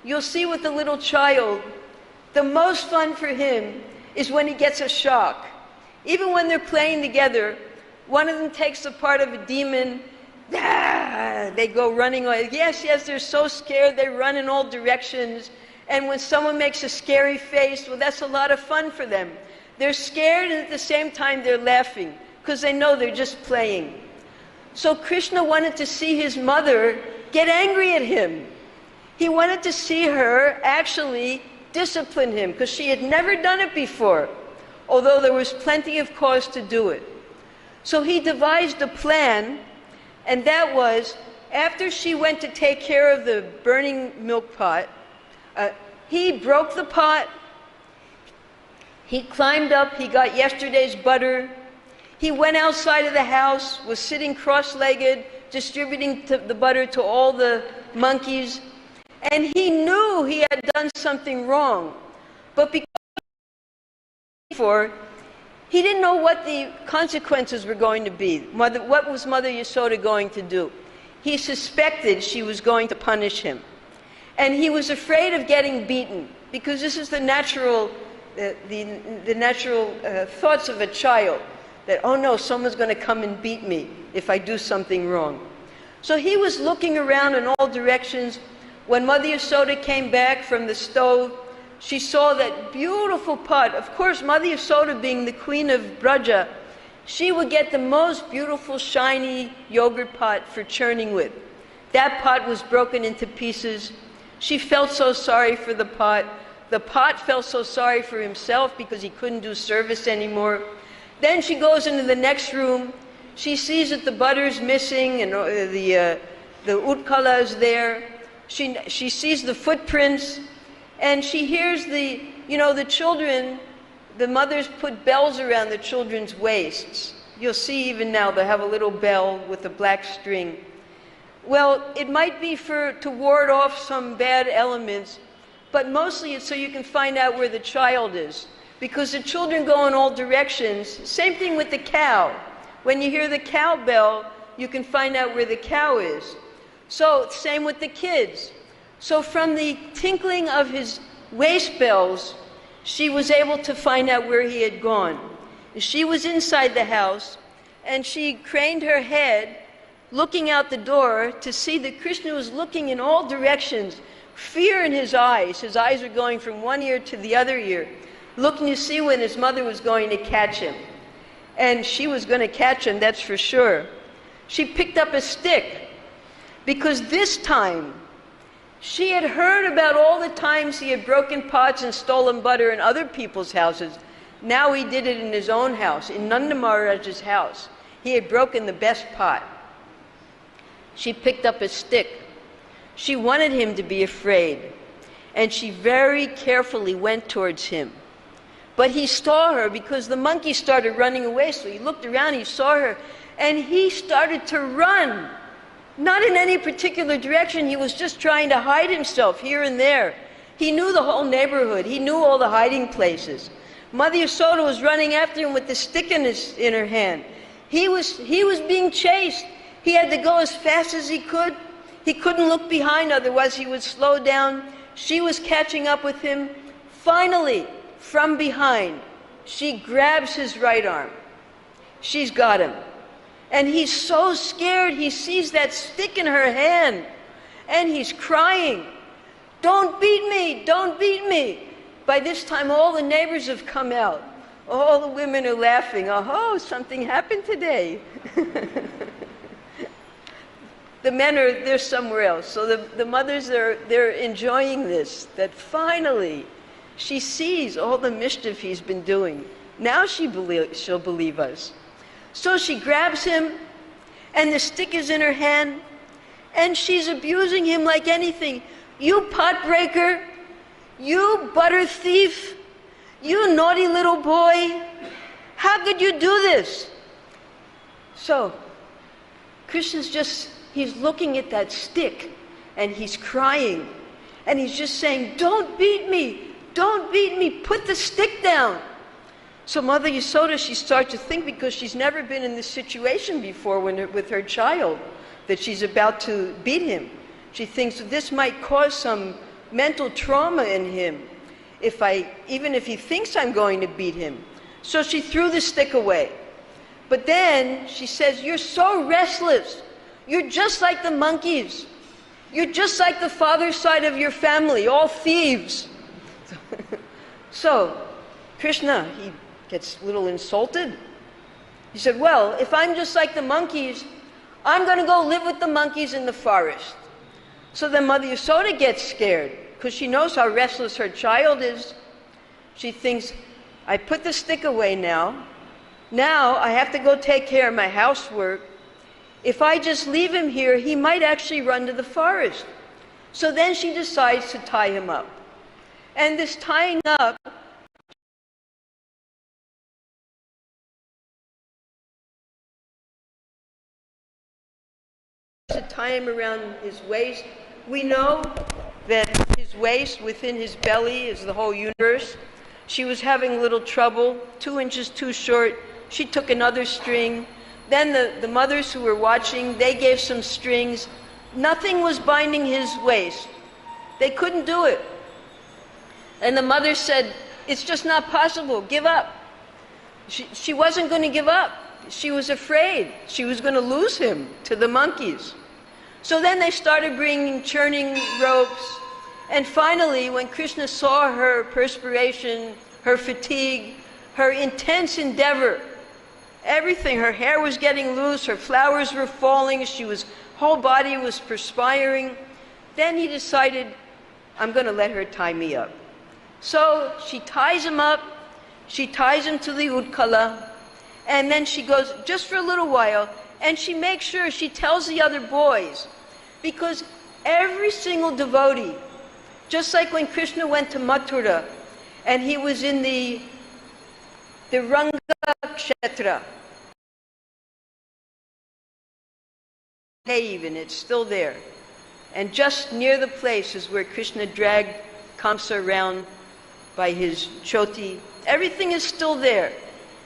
S4: You'll see with the little child, the most fun for him is when he gets a shock. Even when they're playing together, one of them takes the part of a demon, They go running away. Yes, yes, they're so scared, they run in all directions. And when someone makes a scary face, well, that's a lot of fun for them. They're scared, and at the same time they're laughing, because they know they're just playing. So Krishna wanted to see his mother get angry at him. He wanted to see her actually discipline him, because she had never done it before, although there was plenty of cause to do it. So he devised a plan, and that was, after she went to take care of the burning milk pot, he broke the pot, he climbed up, he got yesterday's butter, he went outside of the house, was sitting cross-legged, distributing the butter to all the monkeys, and he knew he had done something wrong. But because he didn't know what the consequences were going to be. What was Mother Yasoda going to do? He suspected she was going to punish him. And he was afraid of getting beaten, because this is the natural thoughts of a child, that, oh no, someone's going to come and beat me if I do something wrong. So he was looking around in all directions. When Mother Yasoda came back from the stove, she saw that beautiful pot. Of course, Mother Yasoda, being the queen of Braja, she would get the most beautiful, shiny yogurt pot for churning with. That pot was broken into pieces. She felt so sorry for the pot. The pot felt so sorry for himself because he couldn't do service anymore. Then she goes into the next room. She sees that the butter's missing and the utkala is there. She sees the footprints, and she hears the children, the mothers put bells around the children's waists. You'll see even now they have a little bell with a black string. Well, it might be to ward off some bad elements, but mostly it's so you can find out where the child is. Because the children go in all directions. Same thing with the cow. When you hear the cow bell, you can find out where the cow is. So, same with the kids. So from the tinkling of his waist bells, she was able to find out where he had gone. She was inside the house, and she craned her head, looking out the door to see that Krishna was looking in all directions, fear in his eyes. His eyes were going from one ear to the other ear, looking to see when his mother was going to catch him. And she was going to catch him, that's for sure. She picked up a stick, because this time she had heard about all the times he had broken pots and stolen butter in other people's houses. Now he did it in his own house, in Nanda Maharaj's house. He had broken the best pot. She picked up a stick. She wanted him to be afraid, and she very carefully went towards him. But he saw her, because the monkey started running away, so he looked around, he saw her, and he started to run. Not in any particular direction, he was just trying to hide himself here and there. He knew the whole neighborhood, he knew all the hiding places. Mother Yasoda was running after him with the stick in her hand. He was being chased. He had to go as fast as he could. He couldn't look behind, otherwise he would slow down. She was catching up with him. Finally, from behind, she grabs his right arm. She's got him. And he's so scared, he sees that stick in her hand, and he's crying, "Don't beat me, don't beat me." By this time, all the neighbors have come out. All the women are laughing. Oh, something happened today. The men they're somewhere else. So the mothers, they're enjoying this, that finally she sees all the mischief he's been doing. Now she'll believe us. So she grabs him, and the stick is in her hand, and she's abusing him like anything. "You pot breaker, you butter thief, you naughty little boy, how could you do this?" So Krishna's he's looking at that stick, and he's crying, and he's just saying, "Don't beat me, don't beat me, put the stick down." So Mother Yasoda, she starts to think, because she's never been in this situation before with her child, that she's about to beat him. She thinks this might cause some mental trauma in him, even if he thinks I'm going to beat him. So she threw the stick away. But then she says, "You're so restless. You're just like the monkeys. You're just like the father's side of your family, all thieves. So, Krishna, he gets a little insulted. He said, well, if I'm just like the monkeys, I'm going to go live with the monkeys in the forest. So then Mother Yasoda gets scared because she knows how restless her child is. She thinks, I put the stick away now. Now I have to go take care of my housework. If I just leave him here, he might actually run to the forest. So then she decides to tie him up. And this tying up to tie him around his waist. We know that his waist within his belly is the whole universe. She was having a little trouble, 2 inches too short. She took another string. Then the mothers who were watching, they gave some strings. Nothing was binding his waist. They couldn't do it. And the mother said, it's just not possible, give up. She wasn't going to give up. She was afraid she was going to lose him to the monkeys. So then they started bringing churning ropes. And finally, when Krishna saw her perspiration, her fatigue, her intense endeavor, everything, her hair was getting loose, her flowers were falling, whole body was perspiring, then he decided, I'm going to let her tie me up. So she ties him up, she ties him to the Utkala, and then she goes just for a little while, and she makes sure, she tells the other boys, because every single devotee, just like when Krishna went to Mathura, and he was in the Ranga Kshetra, cave, and it's still there. And just near the place is where Krishna dragged Kamsa around by his choti. Everything is still there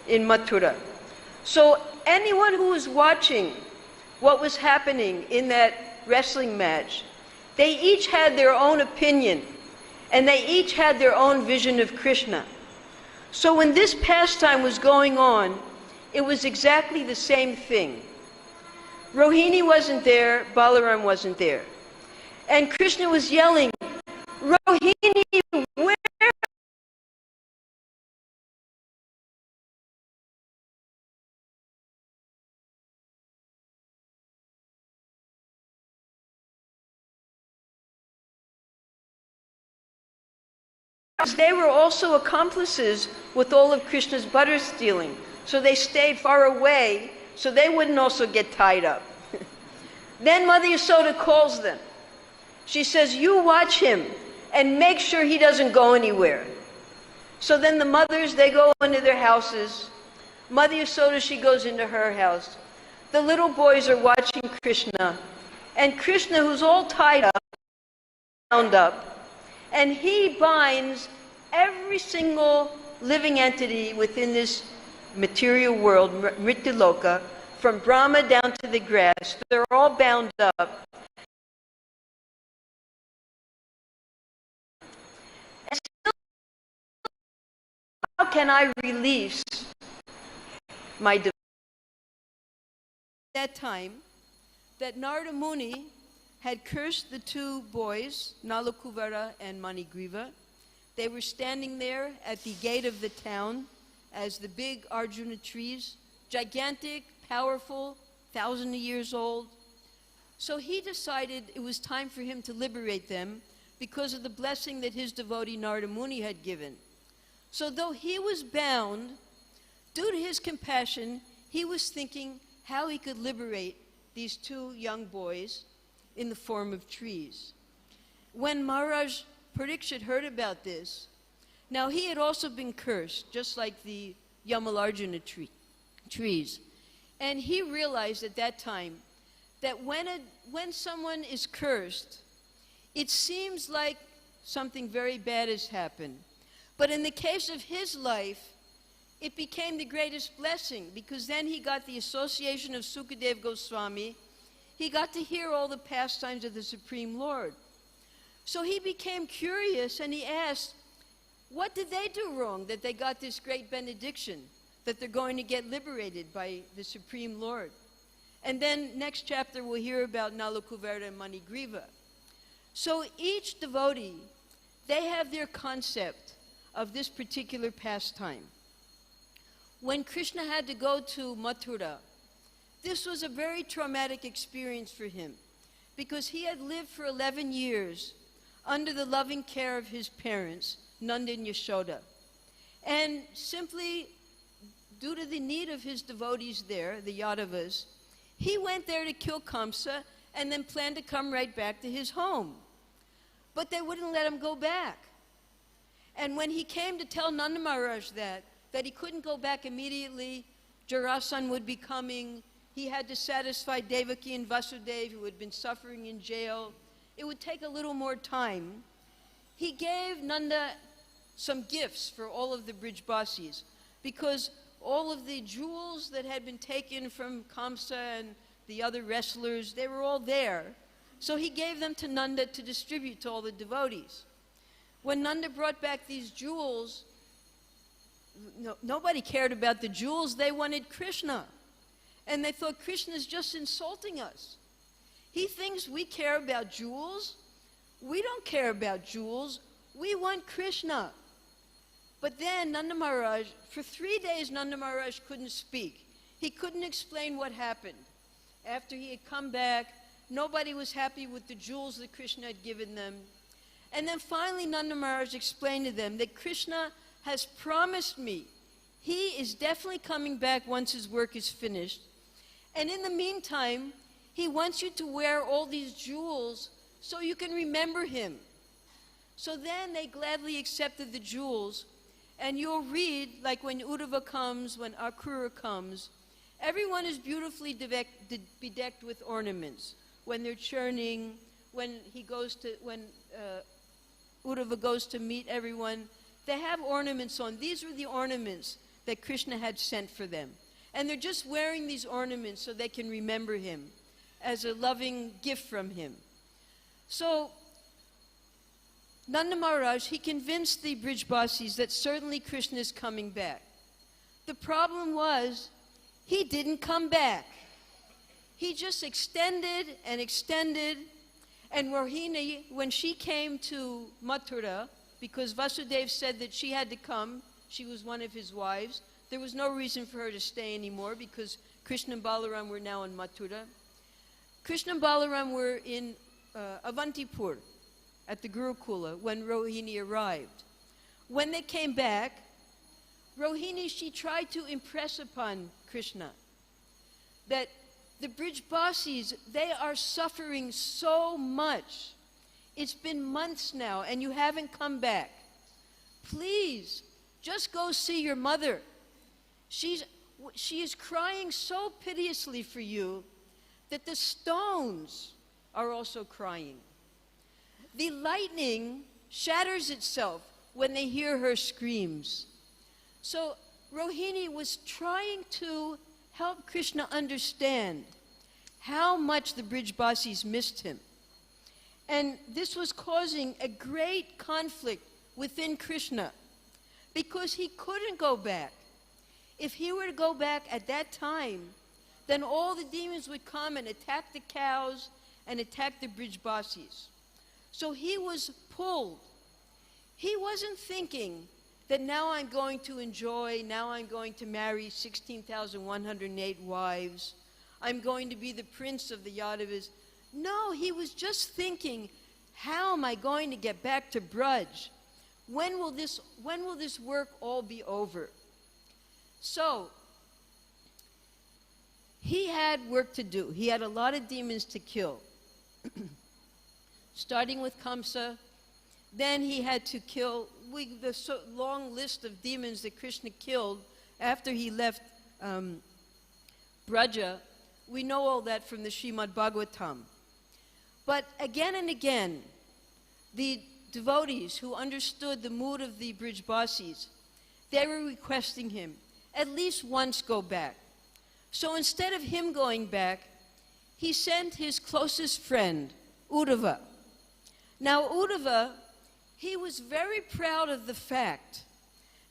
S4: in Mathura. So anyone who was watching what was happening in that wrestling match, they each had their own opinion, and they each had their own vision of Krishna. So when this pastime was going on, it was exactly the same thing. Rohini wasn't there, Balaram wasn't there. And Krishna was yelling, Rohini, where? They were also accomplices with all of Krishna's butter stealing. So they stayed far away so they wouldn't also get tied up. Then Mother Yasoda calls them. She says, you watch him and make sure he doesn't go anywhere. So then the mothers, they go into their houses. Mother Yasoda, she goes into her house. The little boys are watching Krishna. And Krishna, who's all tied up, bound up, and he binds every single living entity within this material world, Mrityaloka, from Brahma down to the grass. They're all bound up. And still, how can I release my devotion? At that time, that Narada Muni had cursed the 2 boys, Nalakuvara and Manigriva. They were standing there at the gate of the town as the big Arjuna trees, gigantic, powerful, 1,000 years old. So he decided it was time for him to liberate them because of the blessing that his devotee Narada Muni had given. So though he was bound, due to his compassion, he was thinking how he could liberate these 2 young boys in the form of trees. When Maharaj Parikshit heard about this, now he had also been cursed, just like the Yamalarjuna trees. And he realized at that time that when someone is cursed, it seems like something very bad has happened. But in the case of his life, it became the greatest blessing, because then he got the association of Sukadeva Goswami. He got to hear all the pastimes of the Supreme Lord. So he became curious and he asked, what did they do wrong that they got this great benediction, that they're going to get liberated by the Supreme Lord? And then next chapter we'll hear about Nalakuvara and Manigriva. So each devotee, they have their concept of this particular pastime. When Krishna had to go to Mathura, this was a very traumatic experience for him because he had lived for 11 years under the loving care of his parents, Nanda and Yashoda. And simply due to the need of his devotees there, the Yadavas, he went there to kill Kamsa and then planned to come right back to his home. But they wouldn't let him go back. And when he came to tell Nanda Maharaj that he couldn't go back immediately, Jarasan would be coming, he had to satisfy Devaki and Vasudeva who had been suffering in jail, it would take a little more time. He gave Nanda some gifts for all of the Brijbasis because all of the jewels that had been taken from Kamsa and the other wrestlers, they were all there. So he gave them to Nanda to distribute to all the devotees. When Nanda brought back these jewels, nobody cared about the jewels, they wanted Krishna. And they thought Krishna's just insulting us. He thinks we care about jewels. We don't care about jewels. We want Krishna. But then Nanda Maharaj, for 3 days Nanda Maharaj couldn't speak. He couldn't explain what happened. After he had come back, nobody was happy with the jewels that Krishna had given them. And then finally Nanda Maharaj explained to them that Krishna has promised me he is definitely coming back once his work is finished. And in the meantime, he wants you to wear all these jewels so you can remember him. So then they gladly accepted the jewels. And you'll read, like when Uddhava comes, when Akrura comes, everyone is beautifully bedecked with ornaments. When they're churning, when Uddhava goes to meet everyone, they have ornaments on. These were the ornaments that Krishna had sent for them. And they're just wearing these ornaments so they can remember him as a loving gift from him. So Nanda Maharaj, he convinced the Brijbasis that certainly Krishna is coming back. The problem was, he didn't come back. He just extended and extended, and Rohini, when she came to Mathura, because Vasudeva said that she had to come, she was one of his wives, there was no reason for her to stay anymore because Krishna and Balaram were now in Mathura. Krishna and Balaram were in Avantipur, at the Gurukula when Rohini arrived. When they came back, Rohini, she tried to impress upon Krishna that the Brijbasis, they are suffering so much. It's been months now and you haven't come back. Please, just go see your mother. She is crying so piteously for you that the stones are also crying. The lightning shatters itself when they hear her screams. So Rohini was trying to help Krishna understand how much the Brijbasis missed him. And this was causing a great conflict within Krishna because he couldn't go back. If he were to go back at that time, then all the demons would come and attack the cows and attack the Brijbasis. So he was pulled. He wasn't thinking that now I'm going to enjoy, now I'm going to marry 16,108 wives, I'm going to be the prince of the Yadavas. No, he was just thinking, how am I going to get back to Braj? When will this work all be over? So, he had work to do. He had a lot of demons to kill. Starting with Kamsa, then he had to kill the long list of demons that Krishna killed after he left Braja. We know all that from the Srimad Bhagavatam. But again and again, the devotees who understood the mood of the Brijbasis, they were requesting him, at least once go back. So instead of him going back, he sent his closest friend, Uddhava. Now Uddhava, he was very proud of the fact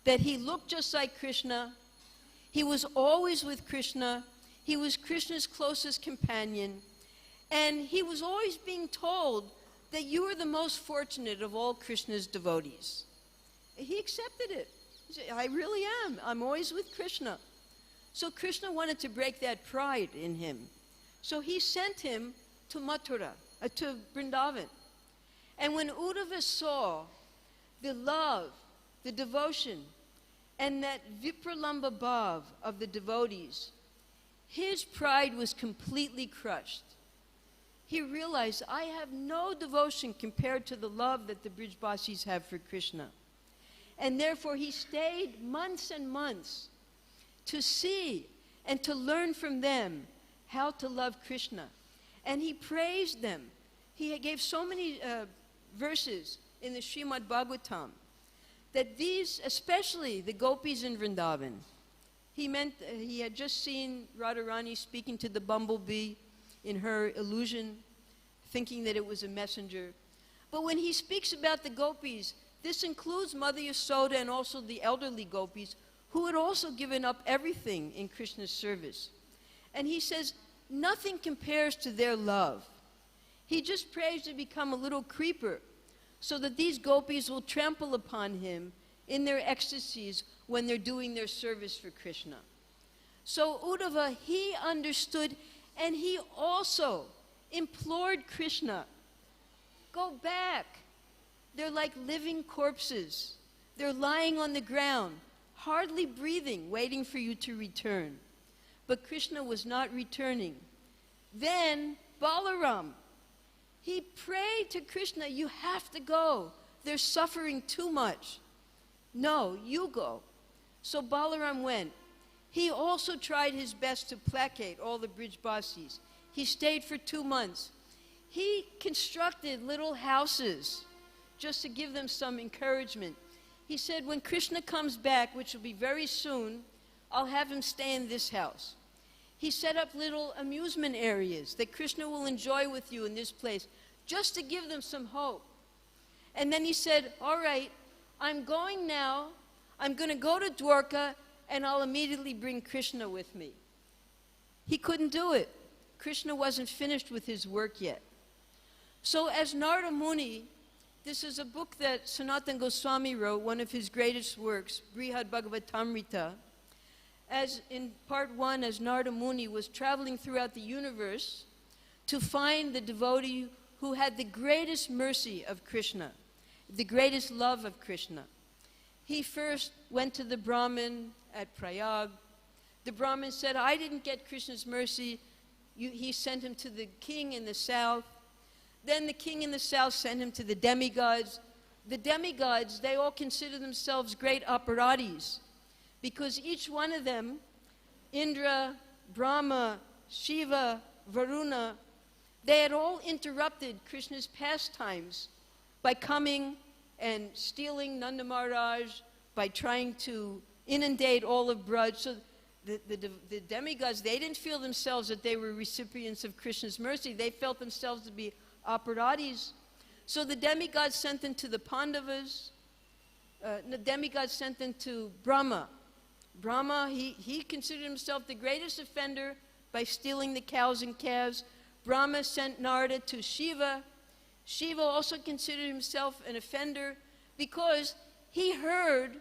S4: that he looked just like Krishna, he was always with Krishna, He was Krishna's closest companion, and he was always being told that you are the most fortunate of all Krishna's devotees. He accepted it. He said, I really am. I'm always with Krishna. So Krishna wanted to break that pride in him. So he sent him to Mathura, to Vrindavan. And when Uddhava saw the love, the devotion, and that vipralamba bhav of the devotees, his pride was completely crushed. He realized, I have no devotion compared to the love that the Brijbasis have for Krishna. And therefore he stayed months and months to see and to learn from them how to love Krishna. And he praised them. He gave so many verses in the Srimad Bhagavatam that these, especially the gopis in Vrindavan, he had just seen Radharani speaking to the bumblebee in her illusion, thinking that it was a messenger. But when he speaks about the gopis, this includes Mother Yasoda and also the elderly gopis who had also given up everything in Krishna's service. And he says, nothing compares to their love. He just prays to become a little creeper so that these gopis will trample upon him in their ecstasies when they're doing their service for Krishna. So Uddhava, he understood, and he also implored Krishna, go back. They're like living corpses. They're lying on the ground, hardly breathing, waiting for you to return. But Krishna was not returning. Then Balaram, he prayed to Krishna, you have to go. They're suffering too much. No, you go. So Balaram went. He also tried his best to placate all the Brijbasis. He stayed for 2 months. He constructed little houses just to give them some encouragement. He said, when Krishna comes back, which will be very soon, I'll have him stay in this house. He set up little amusement areas that Krishna will enjoy with you in this place, just to give them some hope. And then he said, all right, I'm going now. I'm going to go to Dwarka, and I'll immediately bring Krishna with me. He couldn't do it. Krishna wasn't finished with his work yet. So as Narada Muni, this is a book that Sanatana Goswami wrote, one of his greatest works, Brihad Bhagavatamrita. As in part 1, as Narada Muni was traveling throughout the universe to find the devotee who had the greatest mercy of Krishna, the greatest love of Krishna. He first went to the Brahmin at Prayag. The Brahmin said, I didn't get Krishna's mercy. He sent him to the king in the south. Then the king in the south sent him to the demigods. The demigods, they all consider themselves great operatis because each one of them, Indra, Brahma, Shiva, Varuna, they had all interrupted Krishna's pastimes by coming and stealing Nanda Maharaj, by trying to inundate all of Braj. So the demigods, they didn't feel themselves that they were recipients of Krishna's mercy. They felt themselves to be operatis. So the demigods sent them to the Pandavas. The demigods sent them to Brahma. Brahma, he considered himself the greatest offender by stealing the cows and calves. Brahma sent Narada to Shiva. Shiva also considered himself an offender because he heard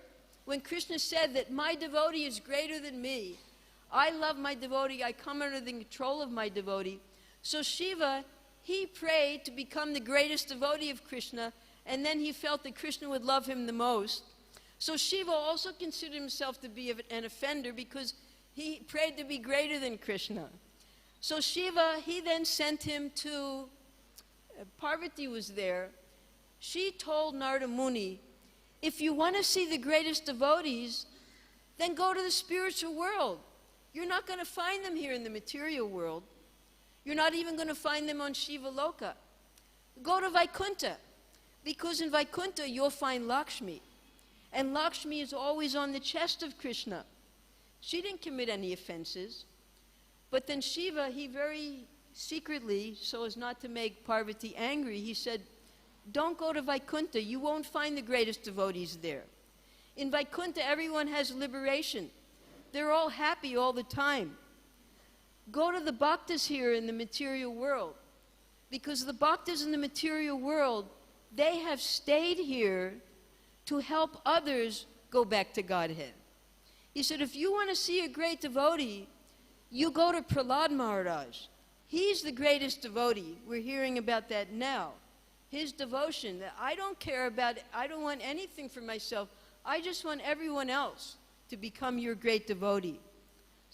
S4: when Krishna said that my devotee is greater than me. I love my devotee. I come under the control of my devotee. So Shiva, he prayed to become the greatest devotee of Krishna, and then he felt that Krishna would love him the most. So Shiva also considered himself to be an offender because he prayed to be greater than Krishna. So Shiva, he then sent him to, Parvati was there. She told Narada Muni, if you want to see the greatest devotees, then go to the spiritual world. You're not going to find them here in the material world. You're not even going to find them on Shiva Loka. Go to Vaikuntha, because in Vaikuntha you'll find Lakshmi. And Lakshmi is always on the chest of Krishna. She didn't commit any offenses. But then Shiva, he very secretly, so as not to make Parvati angry, he said, don't go to Vaikuntha. You won't find the greatest devotees there. In Vaikuntha, everyone has liberation. They're all happy all the time. go to the bhaktas here in the material world. Because the bhaktas in the material world, they have stayed here to help others go back to Godhead. He said, if you want to see a great devotee, you go to Prahlad Maharaj. He's the greatest devotee. We're hearing about that now. His devotion, that I don't care about, I don't want anything for myself. I just want everyone else to become your great devotee.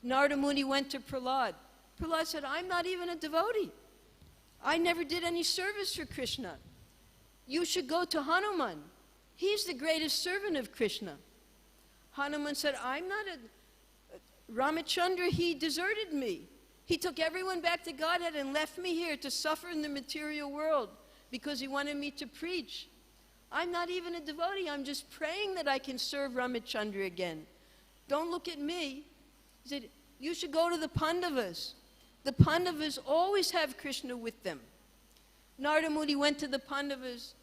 S4: Narada Muni went to Prahlad. Prahlad said, I'm not even a devotee. I never did any service for Krishna. You should go to Hanuman. He's the greatest servant of Krishna. Hanuman said, I'm not a... Ramachandra, he deserted me. He took everyone back to Godhead and left me here to suffer in the material world because he wanted me to preach. I'm not even a devotee. I'm just praying that I can serve Ramachandra again. Don't look at me. He said, you should go to the Pandavas. The Pandavas always have Krishna with them. Narada Muni went to the Pandavas.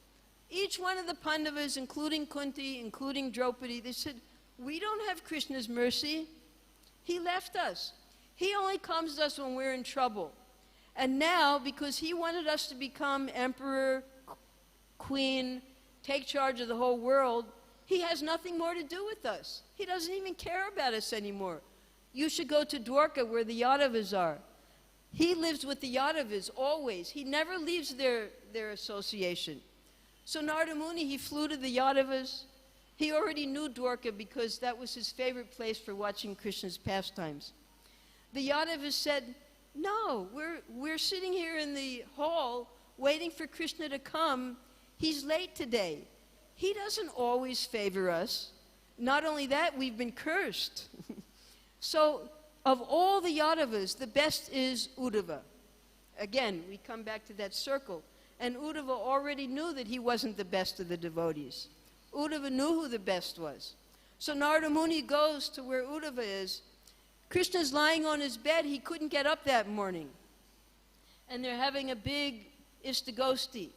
S4: Each one of the Pandavas, including Kunti, including Draupadi, they said, we don't have Krishna's mercy. He left us. He only comes to us when we're in trouble. And now, because he wanted us to become emperor, queen, take charge of the whole world, he has nothing more to do with us. He doesn't even care about us anymore. You should go to Dwarka where the Yadavas are. He lives with the Yadavas always. He never leaves their association. So Narada Muni, he flew to the Yadavas. He already knew Dwarka because that was his favorite place for watching Krishna's pastimes. The Yadavas said, no, we're sitting here in the hall waiting for Krishna to come. He's late today. He doesn't always favor us. Not only that, we've been cursed. So of all the Yadavas, the best is Uddhava. Again, we come back to that circle. And Uddhava already knew that he wasn't the best of the devotees. Uddhava knew who the best was. So Narada Muni goes to where Uddhava is. Krishna's lying on his bed. He couldn't get up that morning. And they're having a big istagosti.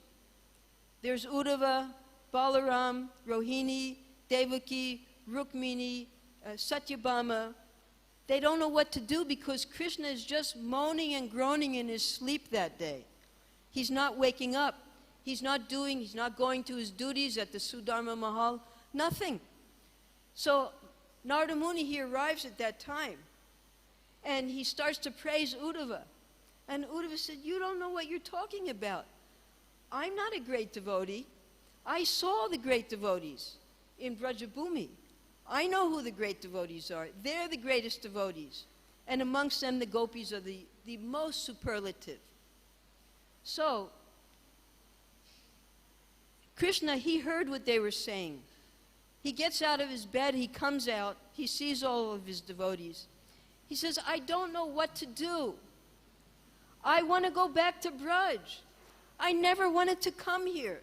S4: There's Uddhava, Balaram, Rohini, Devaki, Rukmini, Satyabhama. They don't know what to do because Krishna is just moaning and groaning in his sleep that day. He's not waking up. He's not going to his duties at the Sudharma Mahal. Nothing. So Narada Muni, he arrives at that time. And he starts to praise Uddhava. And Uddhava said, you don't know what you're talking about. I'm not a great devotee. I saw the great devotees in Brajabhumi. I know who the great devotees are. They're the greatest devotees. And amongst them, the gopis are the most superlative. So, Krishna, he heard what they were saying. He gets out of his bed, he comes out, he sees all of his devotees. He says, I don't know what to do. I want to go back to Braj. I never wanted to come here.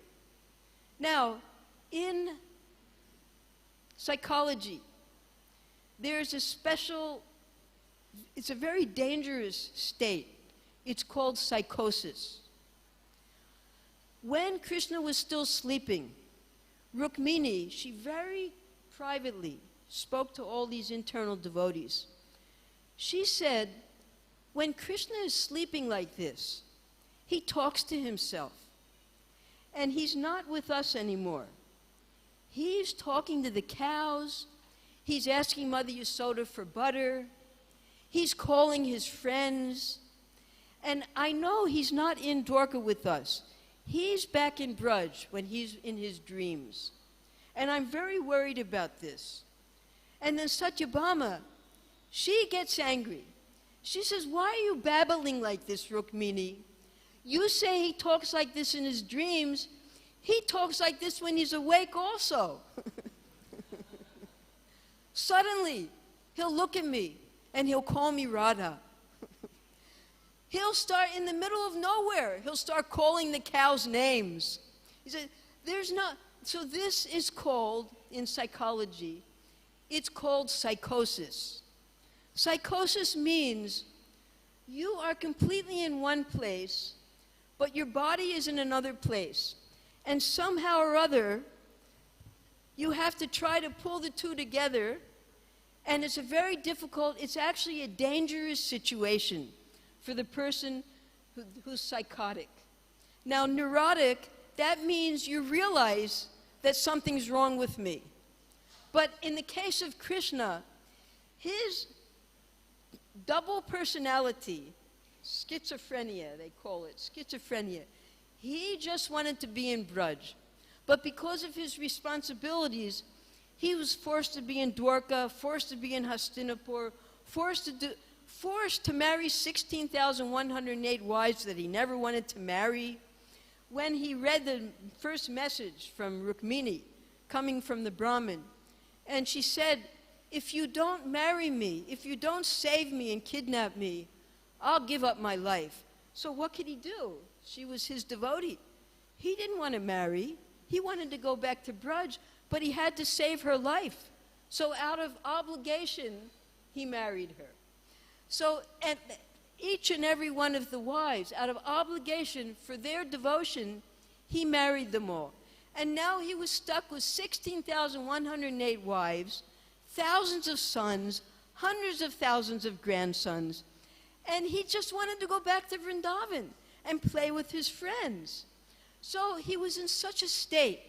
S4: Now, in psychology, there's a special, it's a very dangerous state. It's called psychosis. When Krishna was still sleeping, Rukmini, she very privately spoke to all these internal devotees. She said, when Krishna is sleeping like this, he talks to himself. And he's not with us anymore. He's talking to the cows. He's asking Mother Yasoda for butter. He's calling his friends. And I know he's not in Dwarka with us. He's back in Braj when he's in his dreams. And I'm very worried about this. And then Satyabhama, she gets angry. She says, why are you babbling like this, Rukmini? You say he talks like this in his dreams. He talks like this when he's awake also. Suddenly, he'll look at me and he'll call me Radha. He'll start in the middle of nowhere. He'll start calling the cows names. He said, there's not, so this is called, in psychology, it's called psychosis. Psychosis means you are completely in one place, but your body is in another place. And somehow or other, you have to try to pull the two together, And it's a very difficult, it's actually a dangerous situation for the person who's psychotic. Now, neurotic, that means you realize that something's wrong with me. But in the case of Krishna, his double personality, schizophrenia, they call it, schizophrenia, he just wanted to be in Braj. But because of his responsibilities, he was forced to be in Dwarka, forced to be in Hastinapur, forced to marry 16,108 wives that he never wanted to marry. When he read the first message from Rukmini, coming from the Brahmin, and she said, if you don't marry me, if you don't save me and kidnap me, I'll give up my life. So what could he do? She was his devotee. He didn't want to marry. He wanted to go back to Braj, but he had to save her life. So out of obligation, he married her. So and each and every one of the wives, out of obligation for their devotion, he married them all. And now he was stuck with 16,108 wives, thousands of sons, hundreds of thousands of grandsons, and he just wanted to go back to Vrindavan and play with his friends. So he was in such a state.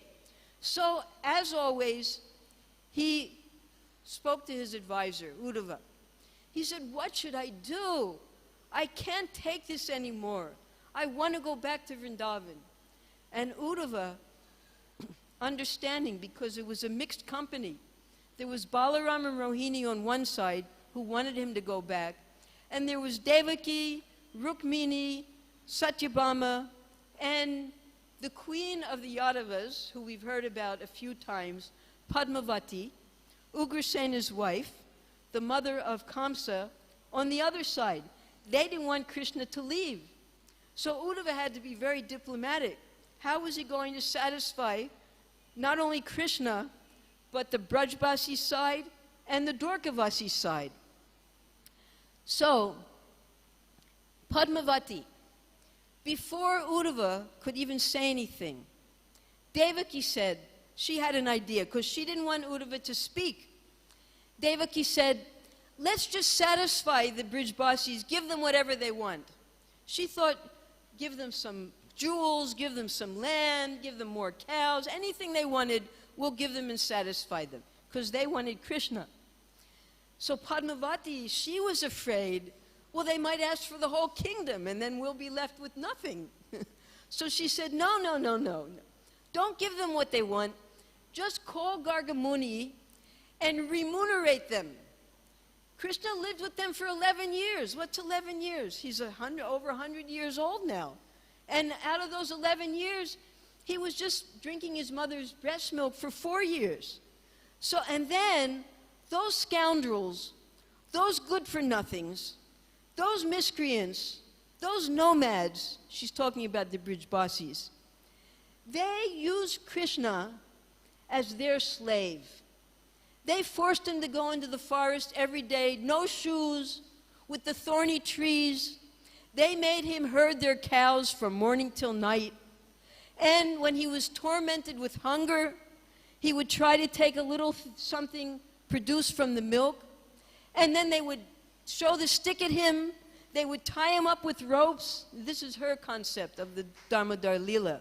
S4: So, as always, he spoke to his advisor, Uddhava. He said, what should I do? I can't take this anymore. I want to go back to Vrindavan. And Uddhava, understanding, because it was a mixed company, there was Balaram and Rohini on one side who wanted him to go back, and there was Devaki, Rukmini, Satyabhama, and the queen of the Yadavas, who we've heard about a few times, Padmavati, Ugrasena's wife, the mother of Kamsa, on the other side. They didn't want Krishna to leave. So Uddhava had to be very diplomatic. How was he going to satisfy not only Krishna, but the Brajbasi side and the Dwarkavasi side? So, Padmavati, before Uddhava could even say anything, Devaki said, she had an idea, because she didn't want Uddhava to speak. Devaki said, let's just satisfy the Brijbasis, give them whatever they want. She thought, give them some jewels, give them some land, give them more cows, anything they wanted, we'll give them and satisfy them, because they wanted Krishna. So Padmavati, she was afraid, well, they might ask for the whole kingdom, and then we'll be left with nothing. So she said, no. Don't give them what they want. Just call Gargamuni and remunerate them. Krishna lived with them for 11 years. What's 11 years? He's over 100 years old now. And out of those 11 years, he was just drinking his mother's breast milk for 4 years. So, and then those scoundrels, those good-for-nothings, those miscreants, those nomads, she's talking about the Brijbasis, they used Krishna as their slave. They forced him to go into the forest every day, no shoes, with the thorny trees. They made him herd their cows from morning till night. And when he was tormented with hunger, he would try to take a little something produced from the milk, and then they would show the stick at him. They would tie him up with ropes. This is her concept of the Damodar Leela.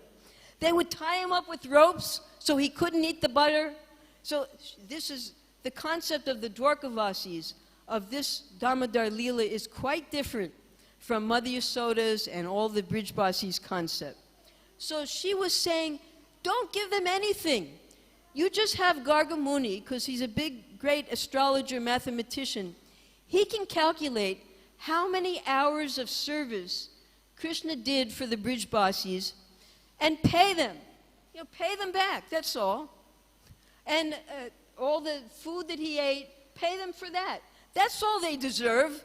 S4: They would tie him up with ropes so he couldn't eat the butter. So this is the concept of the Dwarkavasis of this Damodar Leela is quite different from Mother Yasoda's and all the Brijbasis concept. So she was saying, don't give them anything. You just have Gargamuni, because he's a big, great astrologer, mathematician. He can calculate how many hours of service Krishna did for the Brijbasis and pay them. You know, pay them back, that's all. And all the food that he ate, pay them for that. That's all they deserve,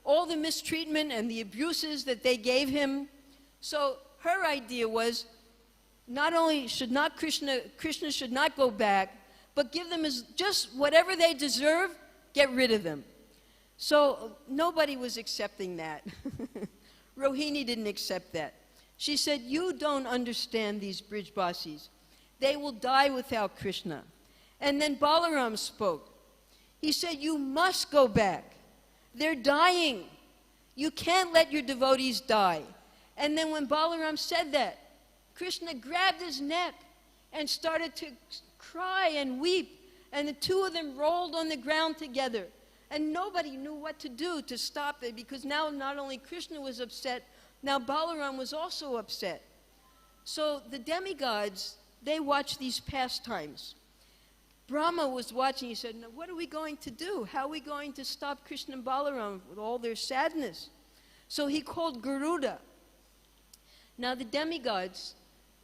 S4: all the mistreatment and the abuses that they gave him. So her idea was, not only should not Krishna should not go back, but give them just whatever they deserve, get rid of them. So nobody was accepting that. Rohini didn't accept that. She said, you don't understand these Brijbasis. They will die without Krishna. And then Balaram spoke. He said, you must go back. They're dying. You can't let your devotees die. And then when Balaram said that, Krishna grabbed his neck and started to cry and weep. And the two of them rolled on the ground together. And nobody knew what to do to stop it, because now not only Krishna was upset, now Balaram was also upset. So the demigods, they watched these pastimes. Brahma was watching. He said, now what are we going to do? How are we going to stop Krishna and Balaram with all their sadness? So he called Garuda. Now the demigods,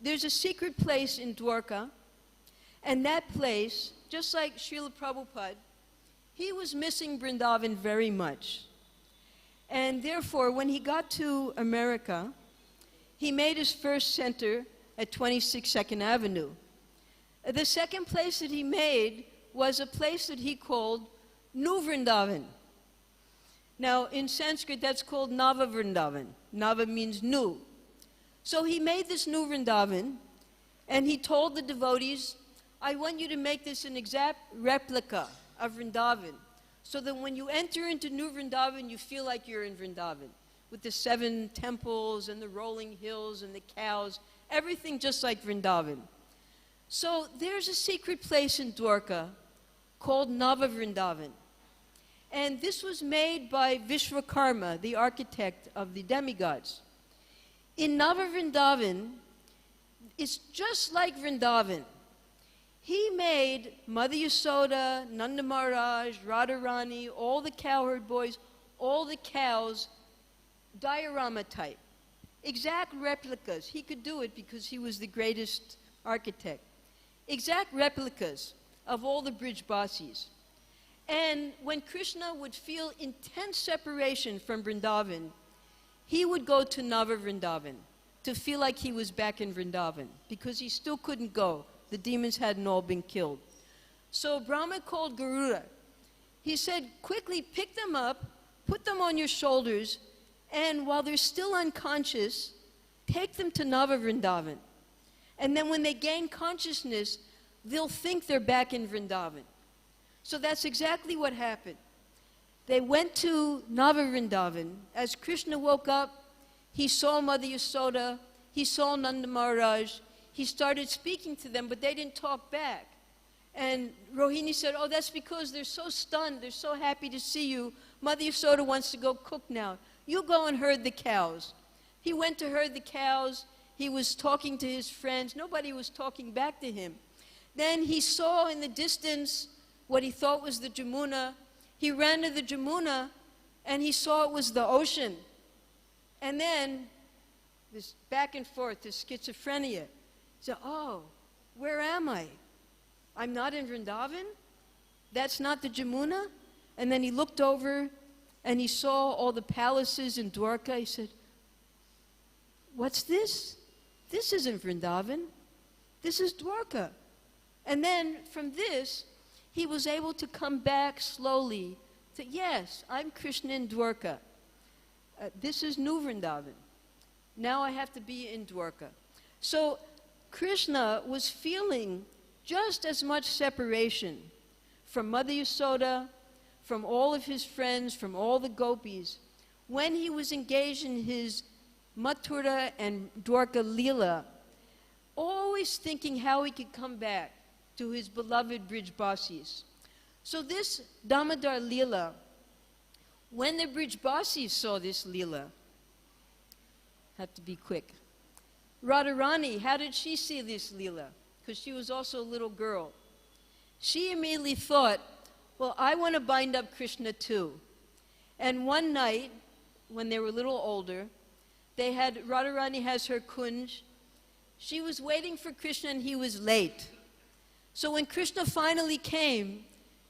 S4: there's a secret place in Dwarka, and that place, just like Srila Prabhupada, he was missing Vrindavan very much. And therefore, when he got to America, he made his first center at 26 2nd Avenue. The second place that he made was a place that he called New Vrindavan. Now, in Sanskrit, that's called Nava Vrindavan. Nava means new. So he made this New Vrindavan, and he told the devotees, I want you to make this an exact replica of Vrindavan, so that when you enter into New Vrindavan, you feel like you're in Vrindavan, with the 7 temples and the rolling hills and the cows, everything just like Vrindavan. So there's a secret place in Dwarka called Nava Vrindavan. And this was made by Vishwakarma, the architect of the demigods. In Nava Vrindavan, it's just like Vrindavan. He made Mother Yasoda, Nanda Maharaj, Radharani, all the cowherd boys, all the cows, diorama type. Exact replicas. He could do it because he was the greatest architect. Exact replicas of all the Brijbasis. And when Krishna would feel intense separation from Vrindavan, he would go to Nava Vrindavan to feel like he was back in Vrindavan, because he still couldn't go. The demons hadn't all been killed. So Brahma called Garuda. He said, quickly pick them up, put them on your shoulders, and while they're still unconscious, take them to Nava Vrindavan. And then when they gain consciousness, they'll think they're back in Vrindavan. So that's exactly what happened. They went to Nava Vrindavan. As Krishna woke up, he saw Mother Yasoda, he saw Nanda Maharaj. He started speaking to them, but they didn't talk back. And Rohini said, oh, that's because they're so stunned. They're so happy to see you. Mother Yasoda wants to go cook now. You go and herd the cows. He went to herd the cows. He was talking to his friends. Nobody was talking back to him. Then he saw in the distance what he thought was the Jamuna. He ran to the Jamuna, and he saw it was the ocean. And then this back and forth, this schizophrenia. He said, oh, where am I? I'm not in Vrindavan? That's not the Jamuna? And then he looked over and he saw all the palaces in Dwarka. He said, what's this? This isn't Vrindavan. This is Dwarka. And then from this, he was able to come back slowly to, yes, I'm Krishna in Dwarka. This is New Vrindavan. Now I have to be in Dwarka. So Krishna was feeling just as much separation from Mother Yasoda, from all of his friends, from all the gopis, when he was engaged in his Mathura and Dwarka Leela, always thinking how he could come back to his beloved Brijbasis. So this Damodar Leela, when the Brijbasis saw this Leela, have to be quick. Radharani, how did she see this Leela? Because she was also a little girl. She immediately thought, well, I want to bind up Krishna too. And one night, when they were a little older, Radharani has her kunj. She was waiting for Krishna and he was late. So when Krishna finally came,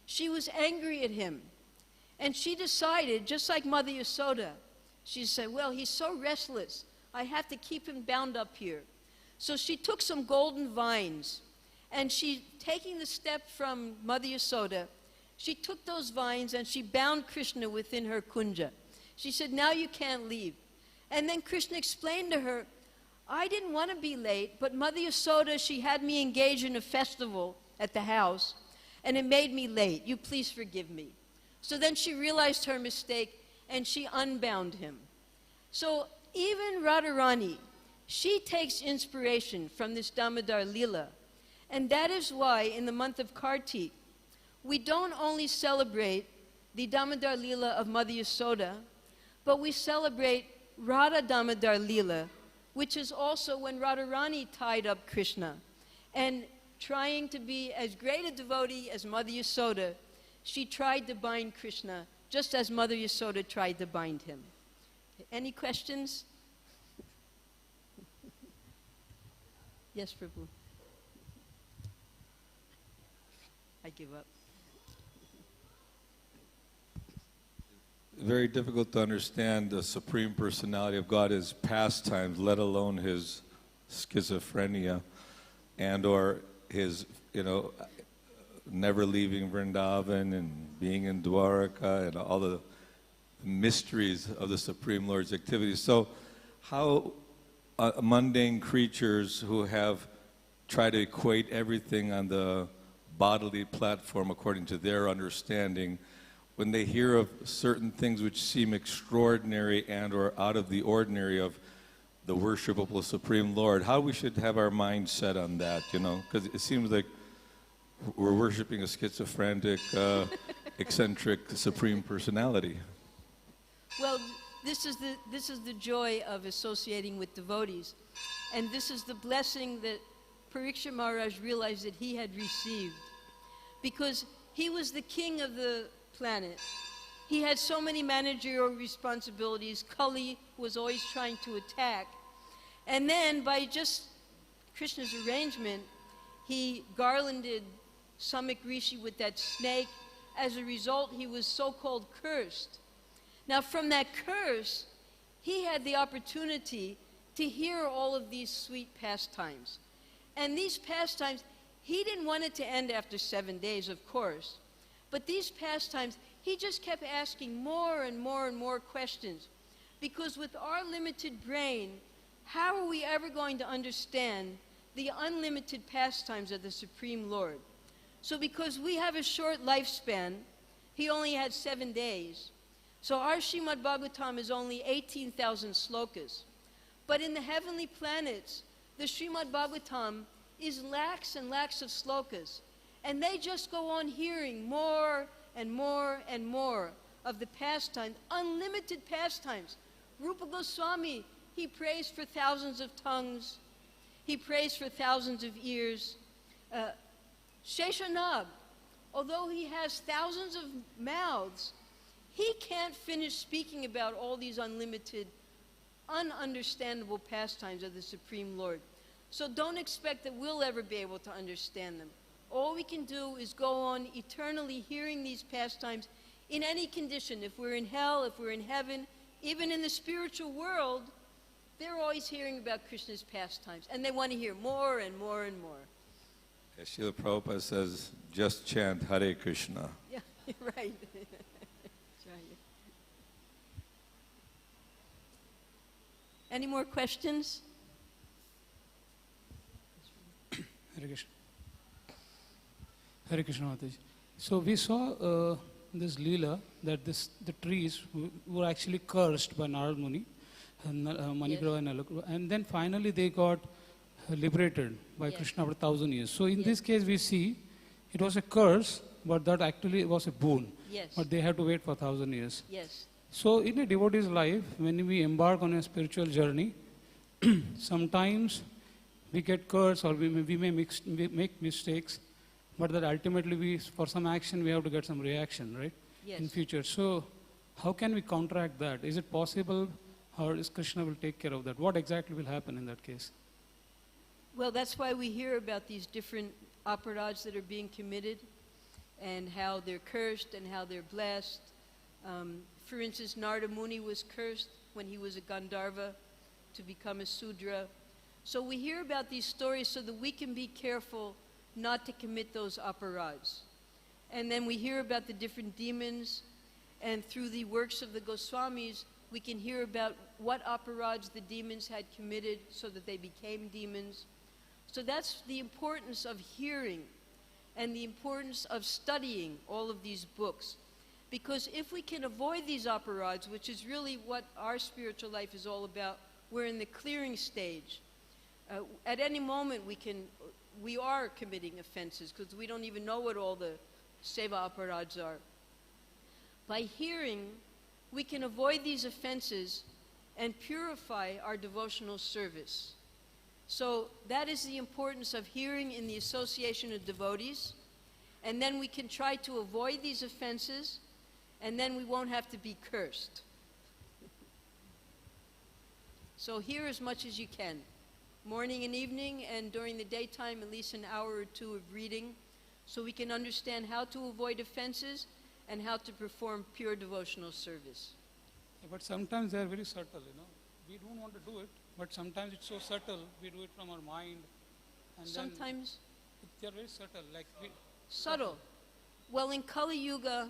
S4: she was angry at him. And she decided, just like Mother Yasoda, she said, well, he's so restless. I have to keep him bound up here. So she took some golden vines, and she, taking the step from Mother Yasoda, she took those vines and she bound Krishna within her kunja. She said, now you can't leave. And then Krishna explained to her, I didn't want to be late, but Mother Yasoda, she had me engage in a festival at the house. and it made me late. You please forgive me. So then she realized her mistake, and she unbound him. So even Radharani, she takes inspiration from this Damodar Leela. And that is why in the month of Kartik, we don't only celebrate the Damodar Leela of Mother Yasoda, but we celebrate Radha Damodar Leela, which is also when Radharani tied up Krishna. And trying to be as great a devotee as Mother Yasoda, she tried to bind Krishna, just as Mother Yasoda tried to bind him. Any questions? Yes, Prabhu. I give up.
S5: Very difficult to understand the Supreme Personality of God, his pastimes, let alone his schizophrenia and or his, never leaving Vrindavan and being in Dwaraka and all the mysteries of the Supreme Lord's activities. So how mundane creatures who have tried to equate everything on the bodily platform according to their understanding, when they hear of certain things which seem extraordinary and or out of the ordinary of the worship of the Supreme Lord, how we should have our mind set on that, because it seems like we're worshiping a schizophrenic, eccentric Supreme Personality.
S4: Well, this is the joy of associating with devotees. And this is the blessing that Pariksha Maharaj realized that he had received. Because he was the king of the planet. He had so many managerial responsibilities. Kali was always trying to attack. And then by just Krishna's arrangement, he garlanded Samik Rishi with that snake. As a result, he was so-called cursed. Now from that curse, he had the opportunity to hear all of these sweet pastimes. And these pastimes, he didn't want it to end after 7 days, of course. But these pastimes, he just kept asking more and more and more questions. Because with our limited brain, how are we ever going to understand the unlimited pastimes of the Supreme Lord? So because we have a short lifespan, he only had 7 days. So our Srimad Bhagavatam is only 18,000 slokas. But in the heavenly planets, the Srimad Bhagavatam is lakhs and lakhs of slokas. And they just go on hearing more and more and more of the pastimes, unlimited pastimes. Rupa Goswami, he prays for thousands of tongues. He prays for thousands of ears. Sheshanag, although he has thousands of mouths, he can't finish speaking about all these unlimited, ununderstandable pastimes of the Supreme Lord. So don't expect that we'll ever be able to understand them. All we can do is go on eternally hearing these pastimes in any condition. If we're in hell, if we're in heaven, even in the spiritual world, they're always hearing about Krishna's pastimes. And they want to hear more and more and more.
S5: Srila Prabhupada says, just chant Hare Krishna.
S4: Yeah, right. That's right. Any more questions?
S6: Hare Krishna. Hare Krishna Mataji. So we saw this Leela that the trees were actually cursed by Narad Muni, Maniprabha and Alakra, and then finally they got liberated by Krishna for 1,000 years. So in this case we see it was a curse, but that actually was a boon.
S4: Yes.
S6: But they had to wait for 1,000 years.
S4: Yes.
S6: So in a devotee's life, when we embark on a spiritual journey, sometimes we get cursed or we may make mistakes, but that ultimately for some action we have to get some reaction, right?
S4: Yes.
S6: In future. So how can we counteract that? Is it possible, or is Krishna will take care of that? What exactly will happen in that case?
S4: Well, that's why we hear about these different aparadhs that are being committed and how they're cursed and how they're blessed. For instance, Narada Muni was cursed when he was a Gandharva to become a Sudra. So we hear about these stories so that we can be careful not to commit those aparadhs. And then we hear about the different demons, and through the works of the Goswamis, we can hear about what aparadhs the demons had committed so that they became demons. So that's the importance of hearing. and the importance of studying all of these books. Because if we can avoid these aparadhas, which is really what our spiritual life is all about, we're in the clearing stage. At any moment we are committing offenses because we don't even know what all the seva aparadhas are. By hearing, we can avoid these offenses and purify our devotional service. So that is the importance of hearing in the association of devotees, and then we can try to avoid these offenses, and then we won't have to be cursed. So hear as much as you can, morning and evening, and during the daytime at least an hour or two of reading, so we can understand how to avoid offenses and how to perform pure devotional service.
S6: But sometimes they are very subtle, We don't want to do it, but sometimes it's so subtle, we do it from our mind. And
S4: sometimes
S6: they are very subtle,
S4: subtle. Well, in Kali Yuga,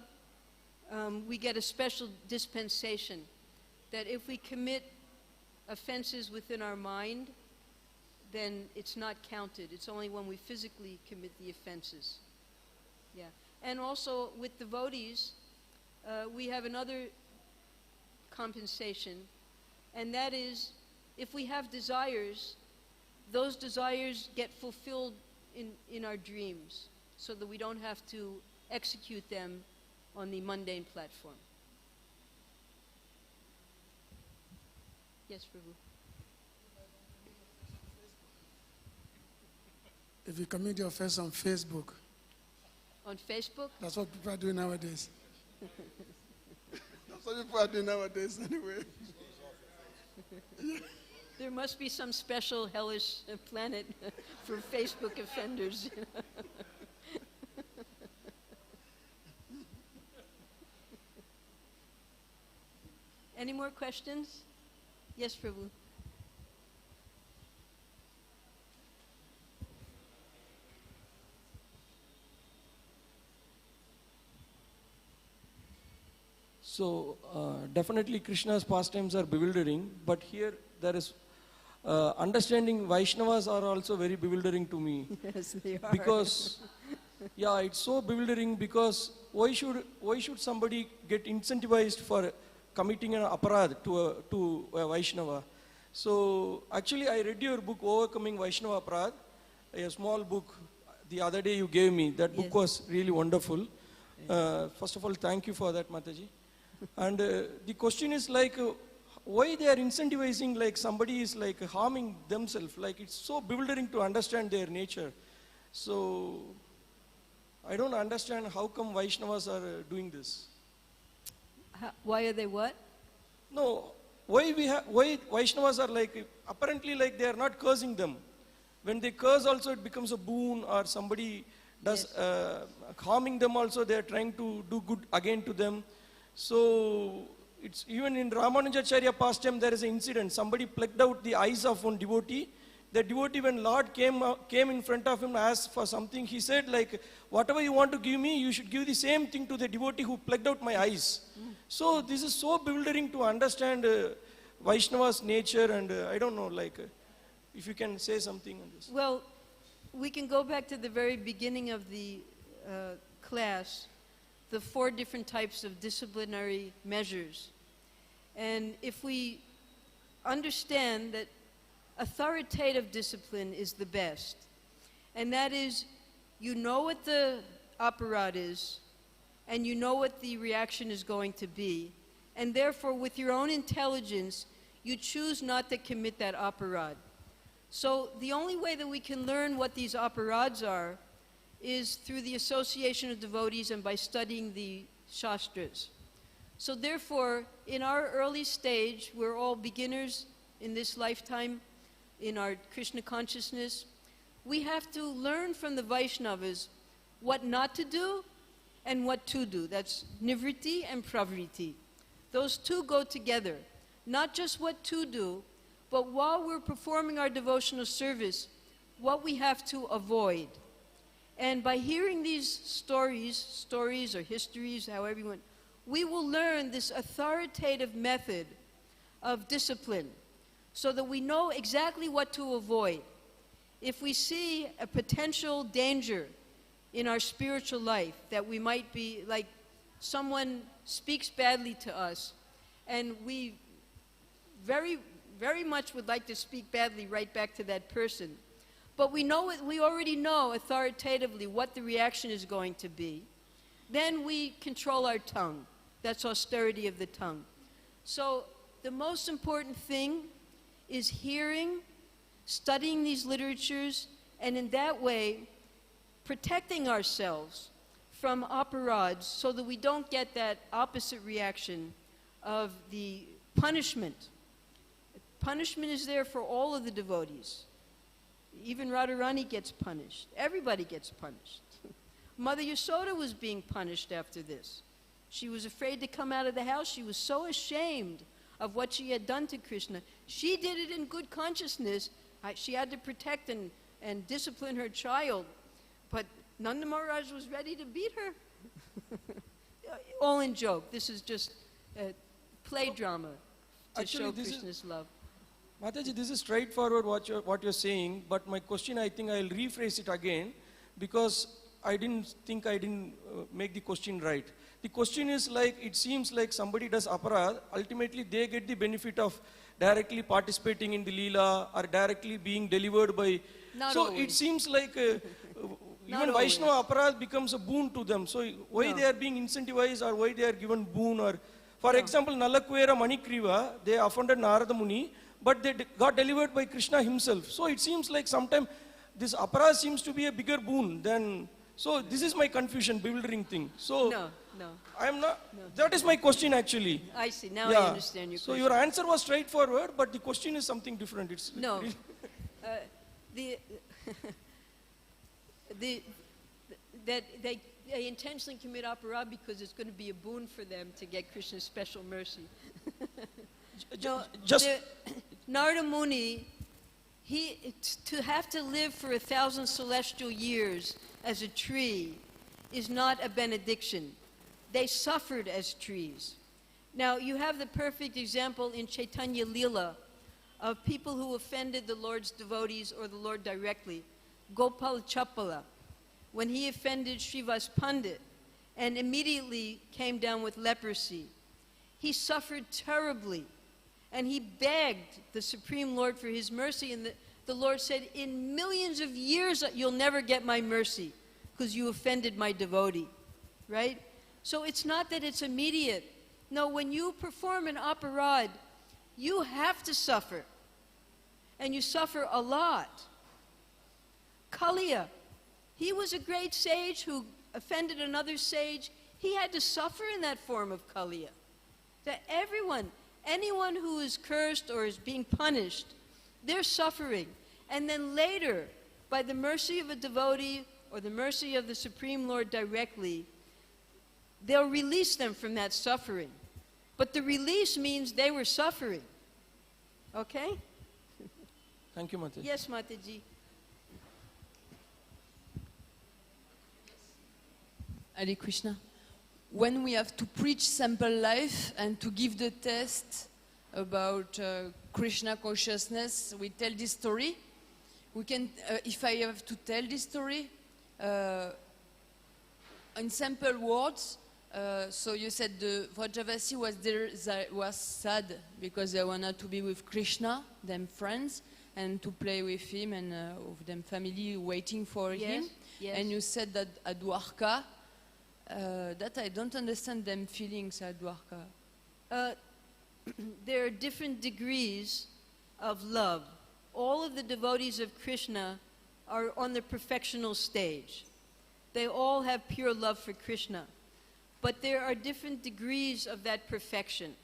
S4: we get a special dispensation that if we commit offenses within our mind, then it's not counted. It's only when we physically commit the offenses. Yeah. And also with devotees, we have another compensation, and that is if we have desires, those desires get fulfilled in our dreams so that we don't have to execute them on the mundane platform. Yes, Prabhu.
S7: If you commit your offense on Facebook.
S4: On Facebook?
S7: That's what people are doing nowadays. That's what people are doing nowadays anyway.
S4: There must be some special hellish planet for Facebook offenders. Any more questions? Yes, Prabhu.
S8: So definitely Krishna's pastimes are bewildering, but here there is understanding Vaishnavas are also very bewildering to me.
S4: Yes, they are.
S8: Because, yeah, it's so bewildering because why should somebody get incentivized for committing an aparadh to a Vaishnava? So actually I read your book, Overcoming Vaishnava Aparadh, a small book the other day you gave me. That book was really wonderful. First of all, thank you for that, Mataji. And the question is why they are incentivizing somebody is harming themselves. It's so bewildering to understand their nature. So I don't understand how come Vaishnavas are doing this.
S4: Why are they what?
S8: No, why Vaishnavas are apparently they are not cursing them. When they curse also it becomes a boon, or somebody does harming them also, they are trying to do good again to them. So it's even in Ramanujacharya pastime there is an incident. Somebody plucked out the eyes of one devotee. The devotee, when Lord came in front of him, asked for something, he said whatever you want to give me, you should give the same thing to the devotee who plucked out my eyes. So this is so bewildering to understand Vaishnava's nature, and I don't know, if you can say something on this.
S4: Well, we can go back to the very beginning of the class, the 4 different types of disciplinary measures. And if we understand that authoritative discipline is the best, and that is, you know what the aparadh is, and you know what the reaction is going to be, and therefore with your own intelligence, you choose not to commit that aparadh. So the only way that we can learn what these aparadhs are is through the association of devotees and by studying the Shastras. So therefore, in our early stage, we're all beginners in this lifetime, in our Krishna consciousness. We have to learn from the Vaishnavas what not to do and what to do. That's nivritti and pravriti. Those two go together. Not just what to do, but while we're performing our devotional service, what we have to avoid. And by hearing these stories or histories, however you want, we will learn this authoritative method of discipline so that we know exactly what to avoid. If we see a potential danger in our spiritual life, that we might be like someone speaks badly to us, and we very, very much would like to speak badly right back to that person. But we already know authoritatively what the reaction is going to be. Then we control our tongue. That's austerity of the tongue. So the most important thing is hearing, studying these literatures, and in that way protecting ourselves from aparadhs so that we don't get that opposite reaction of the punishment. Punishment is there for all of the devotees. Even Radharani gets punished. Everybody gets punished. Mother Yasoda was being punished after this. She was afraid to come out of the house. She was so ashamed of what she had done to Krishna. She did it in good consciousness. She had to protect and discipline her child. But Nanda Maharaj was ready to beat her. All in joke. This is just a play drama to
S8: Actually,
S4: show
S8: this
S4: Krishna's love.
S8: Mataji, this is straightforward what you're saying, but my question, I think I'll rephrase it again, because I didn't make the question right. The question is like, it seems like somebody does aparadh, ultimately they get the benefit of directly participating in the Leela or directly being delivered by...
S4: Not
S8: so
S4: always.
S8: it seems like even
S4: always.
S8: Vaishnava aparadh becomes a boon to them. So why
S4: No.
S8: they are being incentivized or why they are given boon, or... For example, Nalakwera Manikriva, they offended Narada Muni, but they got delivered by Krishna himself. So it seems like sometimes this aparadh seems to be a bigger boon than... So this is my confusion, bewildering thing. So
S4: No.
S8: I am not... That is my question actually.
S4: I see. Now I understand your
S8: So
S4: question.
S8: your answer was straightforward, but the question is something different. It's
S4: No. That they intentionally commit aparadh because it's going to be a boon for them to get Krishna's special mercy. Narada Muni, to have to live for 1,000 celestial years as a tree is not a benediction. They suffered as trees. Now, you have the perfect example in Chaitanya Leela of people who offended the Lord's devotees or the Lord directly. Gopal Chapala, when he offended Srivas Pandit and immediately came down with leprosy. He suffered terribly, and he begged the Supreme Lord for his mercy, and the Lord said, in millions of years you'll never get my mercy because you offended my devotee, right? So it's not that it's immediate. No, when you perform an aparadh, you have to suffer, and you suffer a lot. Kaliya, he was a great sage who offended another sage. He had to suffer in that form of Kaliya. That anyone who is cursed or is being punished, they're suffering. And then later, by the mercy of a devotee or the mercy of the Supreme Lord directly, they'll release them from that suffering. But the release means they were suffering. Okay?
S8: Thank you, Mataji.
S4: Yes, Mataji.
S9: Hare Krishna. When we have to preach sample life and to give the test about Krishna consciousness, we tell this story. We can, if I have to tell this story, in simple words, so you said the Vrajavasi was sad because they wanted to be with Krishna, them friends, and to play with him and with them family waiting for him.
S4: Yes.
S9: And you said that at Dwarka, that I don't understand them feelings at Dwarka.
S4: There are different degrees of love. All of the devotees of Krishna are on the perfectional stage. They all have pure love for Krishna. But there are different degrees of that perfection.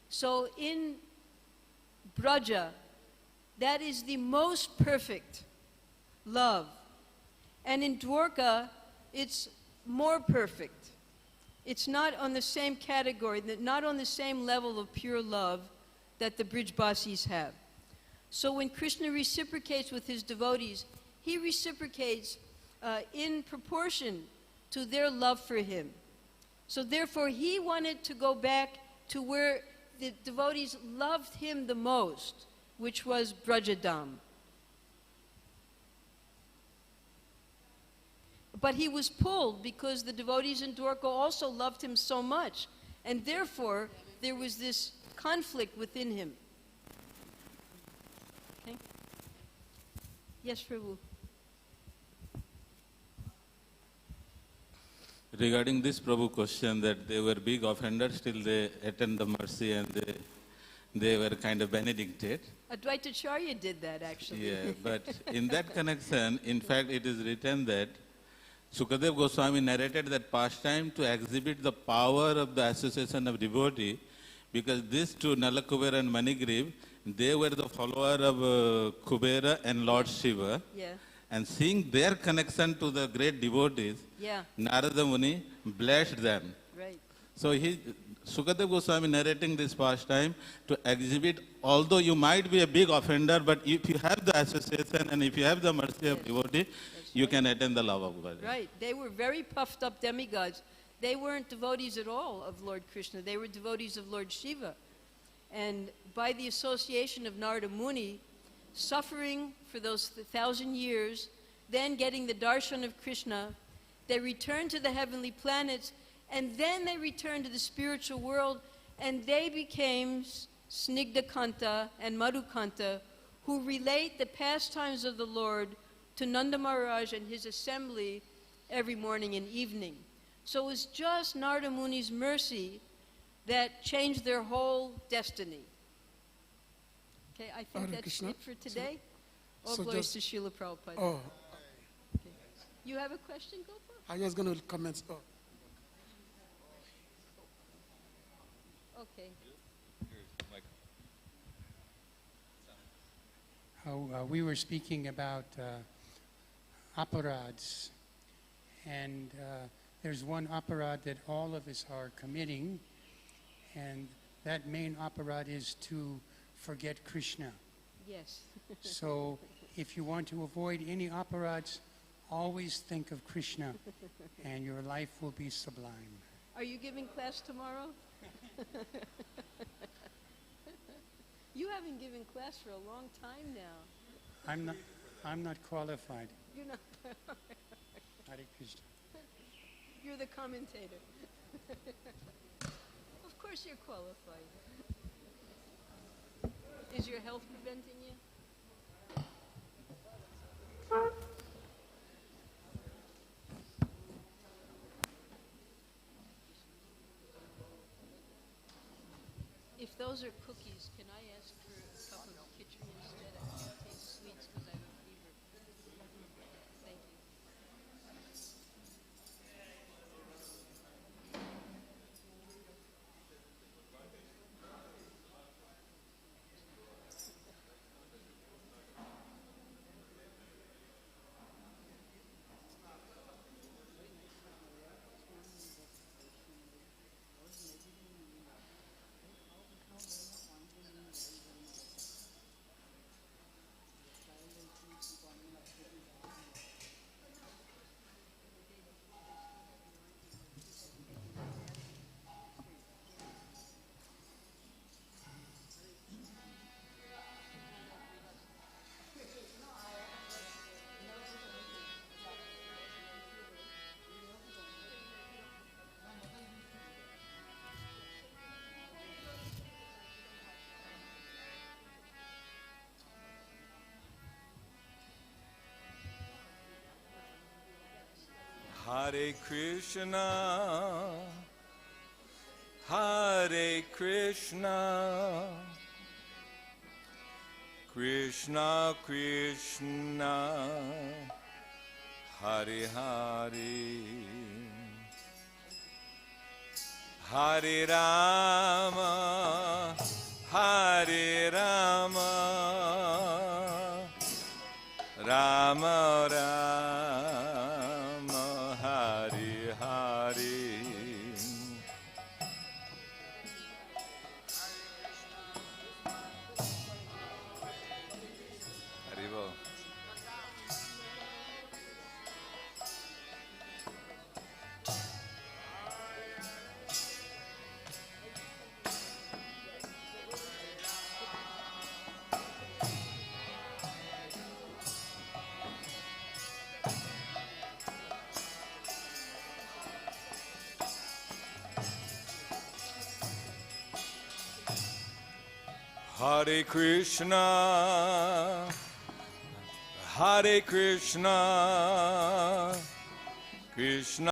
S4: So in Braja, that is the most perfect love. And in Dwarka, it's more perfect. It's not on the same category, not on the same level of pure love that the Brijbasis have. So when Krishna reciprocates with his devotees, he reciprocates in proportion to their love for him. So therefore, he wanted to go back to where the devotees loved him the most, which was Brajadam. But he was pulled because the devotees in Dwarka also loved him so much. And therefore, there was this conflict within him. Okay? Yes, Prabhu.
S10: Regarding this Prabhu question that they were big offenders, still they attend the mercy and they were kind of benedicted.
S4: Advaitacharya did that actually.
S10: Yeah, but in that connection, in fact, it is written that Sukadev Goswami narrated that pastime to exhibit the power of the association of devotee, because these two, Nalakubera and Manigriv, they were the follower of Kubera and Lord Shiva.
S4: Yeah.
S10: And seeing their connection to the great devotees,
S4: Yeah.
S10: Narada Muni blessed them.
S4: Right.
S10: So Sukadev Goswami narrating this pastime to exhibit, although you might be a big offender, but if you have the association and if you have the mercy of devotee, you can attain the love of God.
S4: Right. They were very puffed up demigods. They weren't devotees at all of Lord Krishna. They were devotees of Lord Shiva. And by the association of Narada Muni, suffering for those 1,000 years, then getting the darshan of Krishna, they returned to the heavenly planets, and then they returned to the spiritual world, and they became Snigdhakanta and Madhukanta, who relate the pastimes of the Lord to Nanda Maharaj and his assembly every morning and evening. So it was just Narada Muni's mercy that changed their whole destiny. Okay, I think
S7: Hare
S4: that's
S7: Krishna.
S4: it for today. All
S7: so
S4: glories
S7: just-
S4: to Srila Prabhupada.
S7: Oh,
S4: Okay. You have a question, Gopal?
S7: I was going to comment. Oh,
S4: Okay.
S11: how we were speaking about aparads, and there's one aparad that all of us are committing, and that main aparad is to forget Krishna.
S4: Yes.
S11: So if you want to avoid any aparads, always think of Krishna, and your life will be sublime.
S4: Are you giving class tomorrow? You haven't given class for a long time now.
S11: I'm not qualified.
S4: You're not.
S11: Hare Krishna.
S4: You're the commentator. Of course you're qualified. Is your health preventing you? If those are cookies, can I ask for a cup of khichdi instead? I can't taste sweets because I have a fever. Thank you.
S5: Hare Krishna, Hare Krishna, Krishna Krishna, Hare Hare, Hare Rama, Hare Rama, Rama Rama, Hare Hare. Haribo. Hare Krishna, Hare Krishna, Krishna